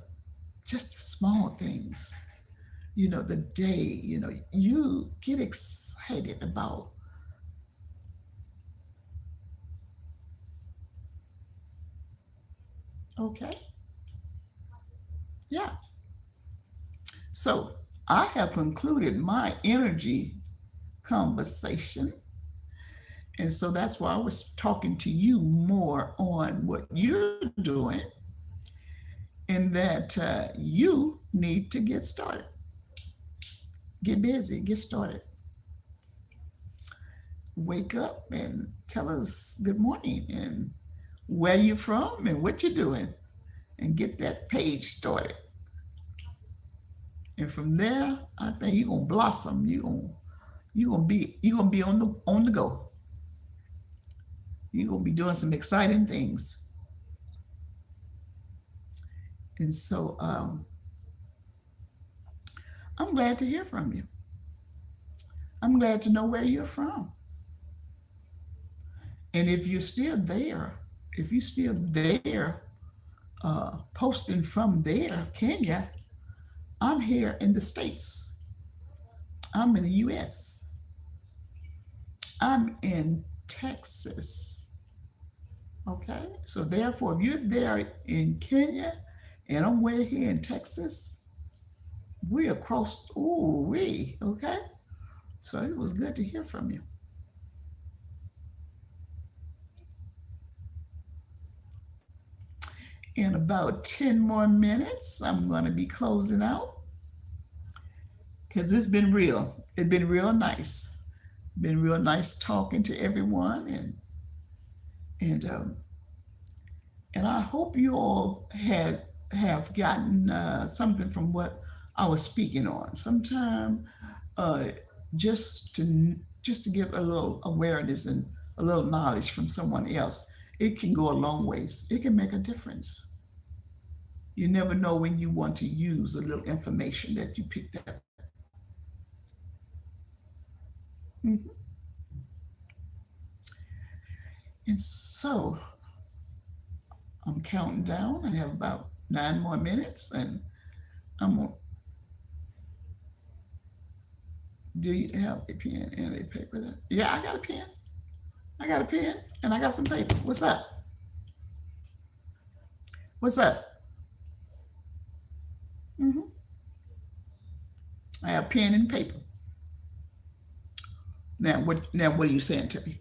small things. The day. You get excited about. Okay, yeah. So I have concluded my energy conversation. And so that's why I was talking to you more on what you're doing, and that you need to get started, get busy, get started. Wake up and tell us good morning and where you're from and what you're doing, and get that page started. And from there, I think you're gonna blossom. You're gonna be on the go. You're gonna be doing some exciting things. And so I'm glad to hear from you. I'm glad to know where you're from. And if you're still there, if you're still there, posting from there, Kenya, I'm here in the States. I'm in the US. I'm in Texas. Okay? So therefore, if you're there in Kenya and I'm way here in Texas, we're across, ooh, okay? So it was good to hear from you. In about 10 more minutes, I'm going to be closing out because it's been real. It's been real nice. Been real nice talking to everyone, and and I hope you all have gotten something from what I was speaking on. Sometime, uh, just to just to give a little awareness and a little knowledge from someone else, it can go a long ways. It can make a difference. You never know when you want to use a little information that you picked up. Mhm. And so I'm counting down. I have about 9 more minutes, and I'm gonna. Do you have a pen and a paper there? Yeah, I got a pen. I got a pen and I got some paper. What's up? What's up? Hmm. I have pen and paper. Now what? Now what are you saying to me?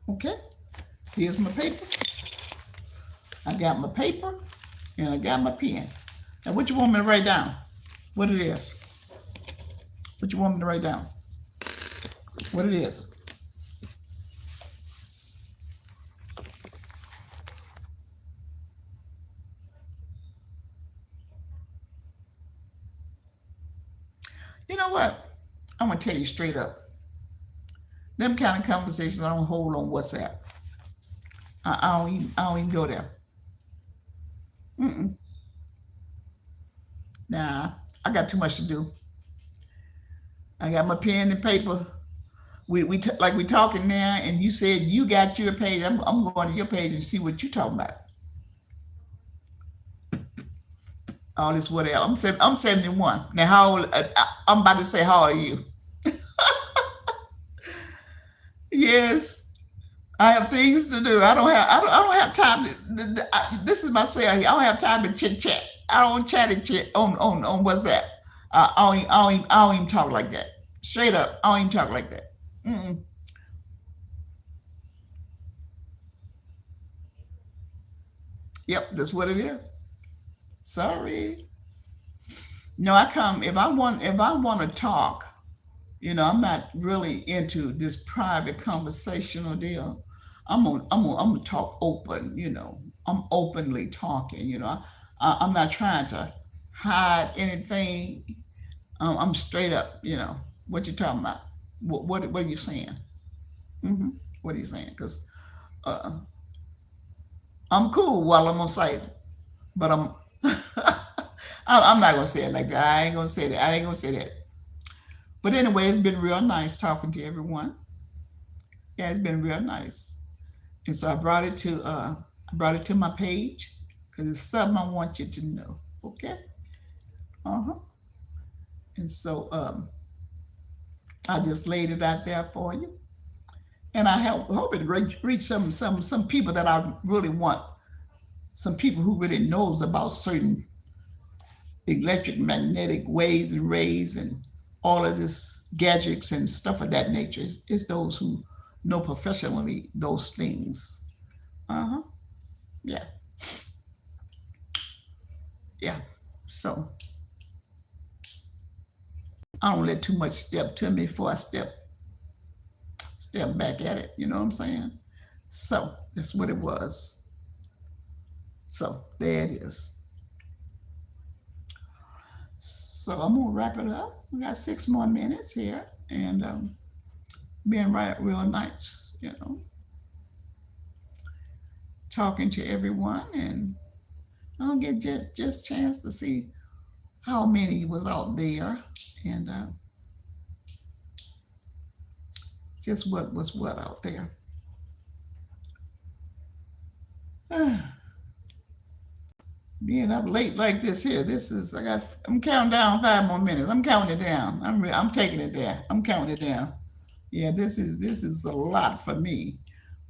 Okay. Here's my paper. I got my paper and I got my pen. Now what you want me to write down? What it is? What you want me to write down? What it is? You know what? I'm gonna tell you straight up. Them kind of conversations I don't hold on WhatsApp. I don't even go there. Mm-mm. Nah, I got too much to do. I got my pen and paper. Like we talking now, and you said you got your page. I'm going to your page and see what you talking about. All this what else? I'm 71 now. How old? I'm about to say how old are you? Yes, I have things to do. I don't have time this is my say. I don't have time to chit chat. I don't chat and chit on what's that? I don't even talk like that. Straight up, I don't even talk like that. Mm-mm. Yep, that's what it is. Sorry. No, I come if I want to talk. I'm not really into this private conversational deal. I'm gonna talk open. I'm openly talking. I'm not trying to hide anything. I'm straight up. What you talking about? What are you saying? Hmm. What are you saying? Because uh, I'm cool while I'm on site, but I'm not gonna say it like that. I ain't gonna say that. I ain't gonna say that. But anyway, it's been real nice talking to everyone. Yeah, it's been real nice. And so I brought it to my page because it's something I want you to know. Okay. Uh-huh. And so I just laid it out there for you. And hope it reach some people that I really want. Some people who really knows about certain electric magnetic waves and rays and all of this gadgets and stuff of that nature. It's those who know professionally those things. Uh-huh. Yeah. Yeah. So I don't let too much step to me before I step back at it. You know what I'm saying? So that's what it was. So there it is. So I'm gonna wrap it up. We got 6 more minutes here, and being right real nice, talking to everyone, and I'll get just chance to see how many was out there, and just what was what out there. Being up late like this here, I'm counting down 5 more minutes. I'm counting it down. I'm taking it there. I'm counting it down. Yeah, this is a lot for me,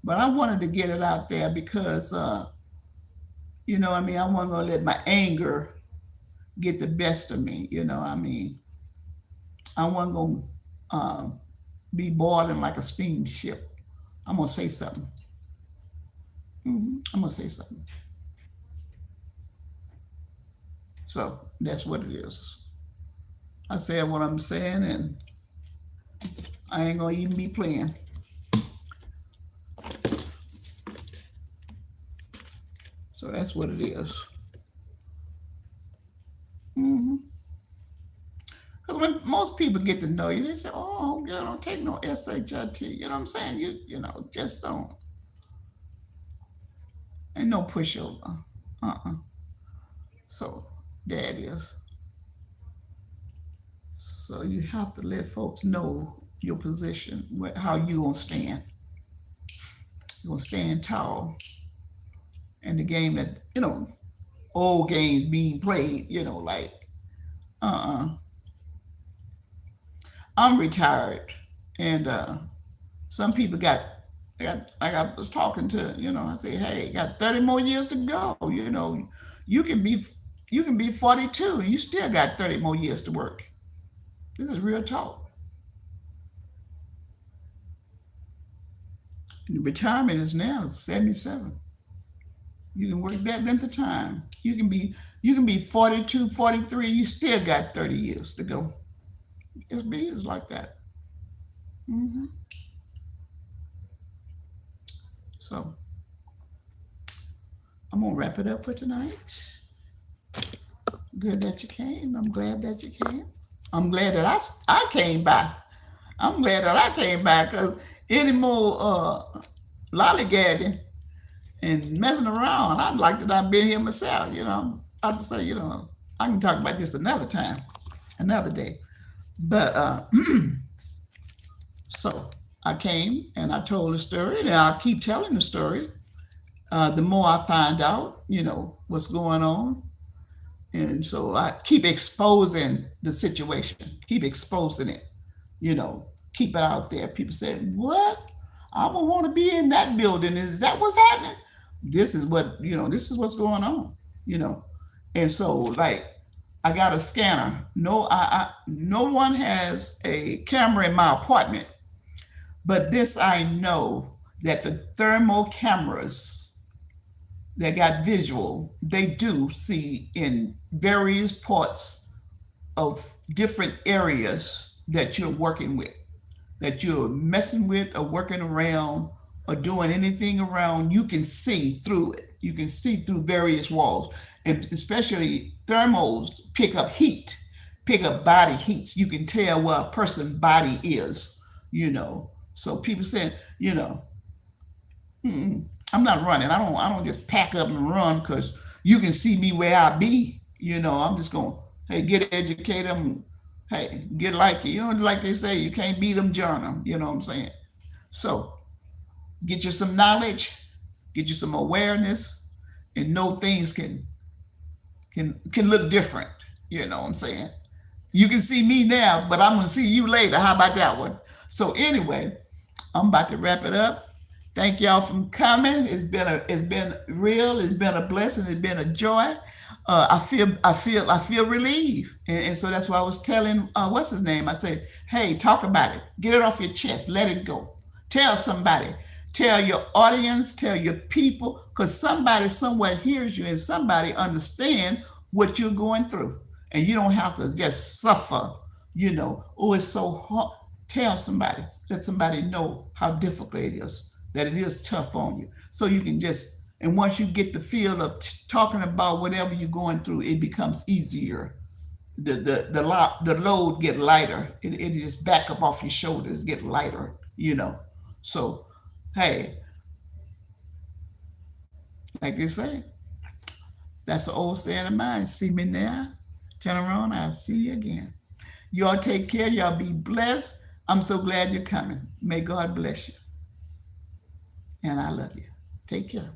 but I wanted to get it out there because I wasn't gonna let my anger get the best of me. I wasn't gonna um, be boiling like a steamship. I'm gonna say something. I'm gonna say something. So that's what it is. I said what I'm saying, and I ain't gonna even be playing. So that's what it is. Mm-hmm. Because when most people get to know you, they say, "Oh, girl, don't take no SHIT." You know what I'm saying? Just don't. Ain't no pushover. So that is. So you have to let folks know your position, how you gonna stand. You gonna stand tall. And the game that old games being played. Like uh, I'm retired, and some people got like I was talking to. I say, hey, got 30 more years to go. You can be you can be 42 and you still got 30 more years to work. This is real talk. And retirement is now 77. You can work that length of time. You can be 42, 43. You still got 30 years to go. It's like that. hmm So I'm gonna wrap it up for tonight. Good that you came. I'm glad that you came. I'm glad that I came back. I'm glad that I came back because any more lollygagging and messing around, I'd like that I've been here myself. I have to say, I can talk about this another time, another day. But so I came and I told the story, and I'll keep telling the story. The more I find out, what's going on, and so I keep exposing the situation, keep exposing it, you know, keep it out there. People say, "What? I would want to be in that building. Is that what's happening?" This is what's going on, you know. And so, like, I got a scanner. No one has a camera in my apartment, but this I know that the thermal cameras that got visual, they do see in various parts of different areas that you're working with, that you're messing with or working around or doing anything around. You can see through it. You can see through various walls, and especially thermals pick up heat, pick up body heats. You can tell where a person's body is, you know. So people say, you know, I'm not running. I don't just pack up and run because you can see me where I be. I'm just going, hey, get educated. Hey, get like you. Like they say, you can't beat them, journal. You know what I'm saying? So get you some knowledge, get you some awareness, and know things can look different. You know what I'm saying? You can see me now, but I'm gonna see you later. How about that one? So anyway, I'm about to wrap it up. Thank y'all for coming. It's been real. It's been a blessing. It's been a joy. I feel relieved, and so that's why I was telling what's his name. I said, hey, talk about it. Get it off your chest. Let it go. Tell somebody. Tell your audience. Tell your people, because somebody somewhere hears you, and somebody understand what you're going through, and you don't have to just suffer. Oh, it's so hard. Tell somebody. Let somebody know how difficult it is. That it is tough on you. So you can once you get the feel of talking about whatever you're going through, it becomes easier. the load get lighter. It just back up off your shoulders, get lighter, you know. So, hey, like they say, that's an old saying of mine. See me now, turn around, I'll see you again. Y'all take care. Y'all be blessed. I'm so glad you're coming. May God bless you. And I love you. Take care.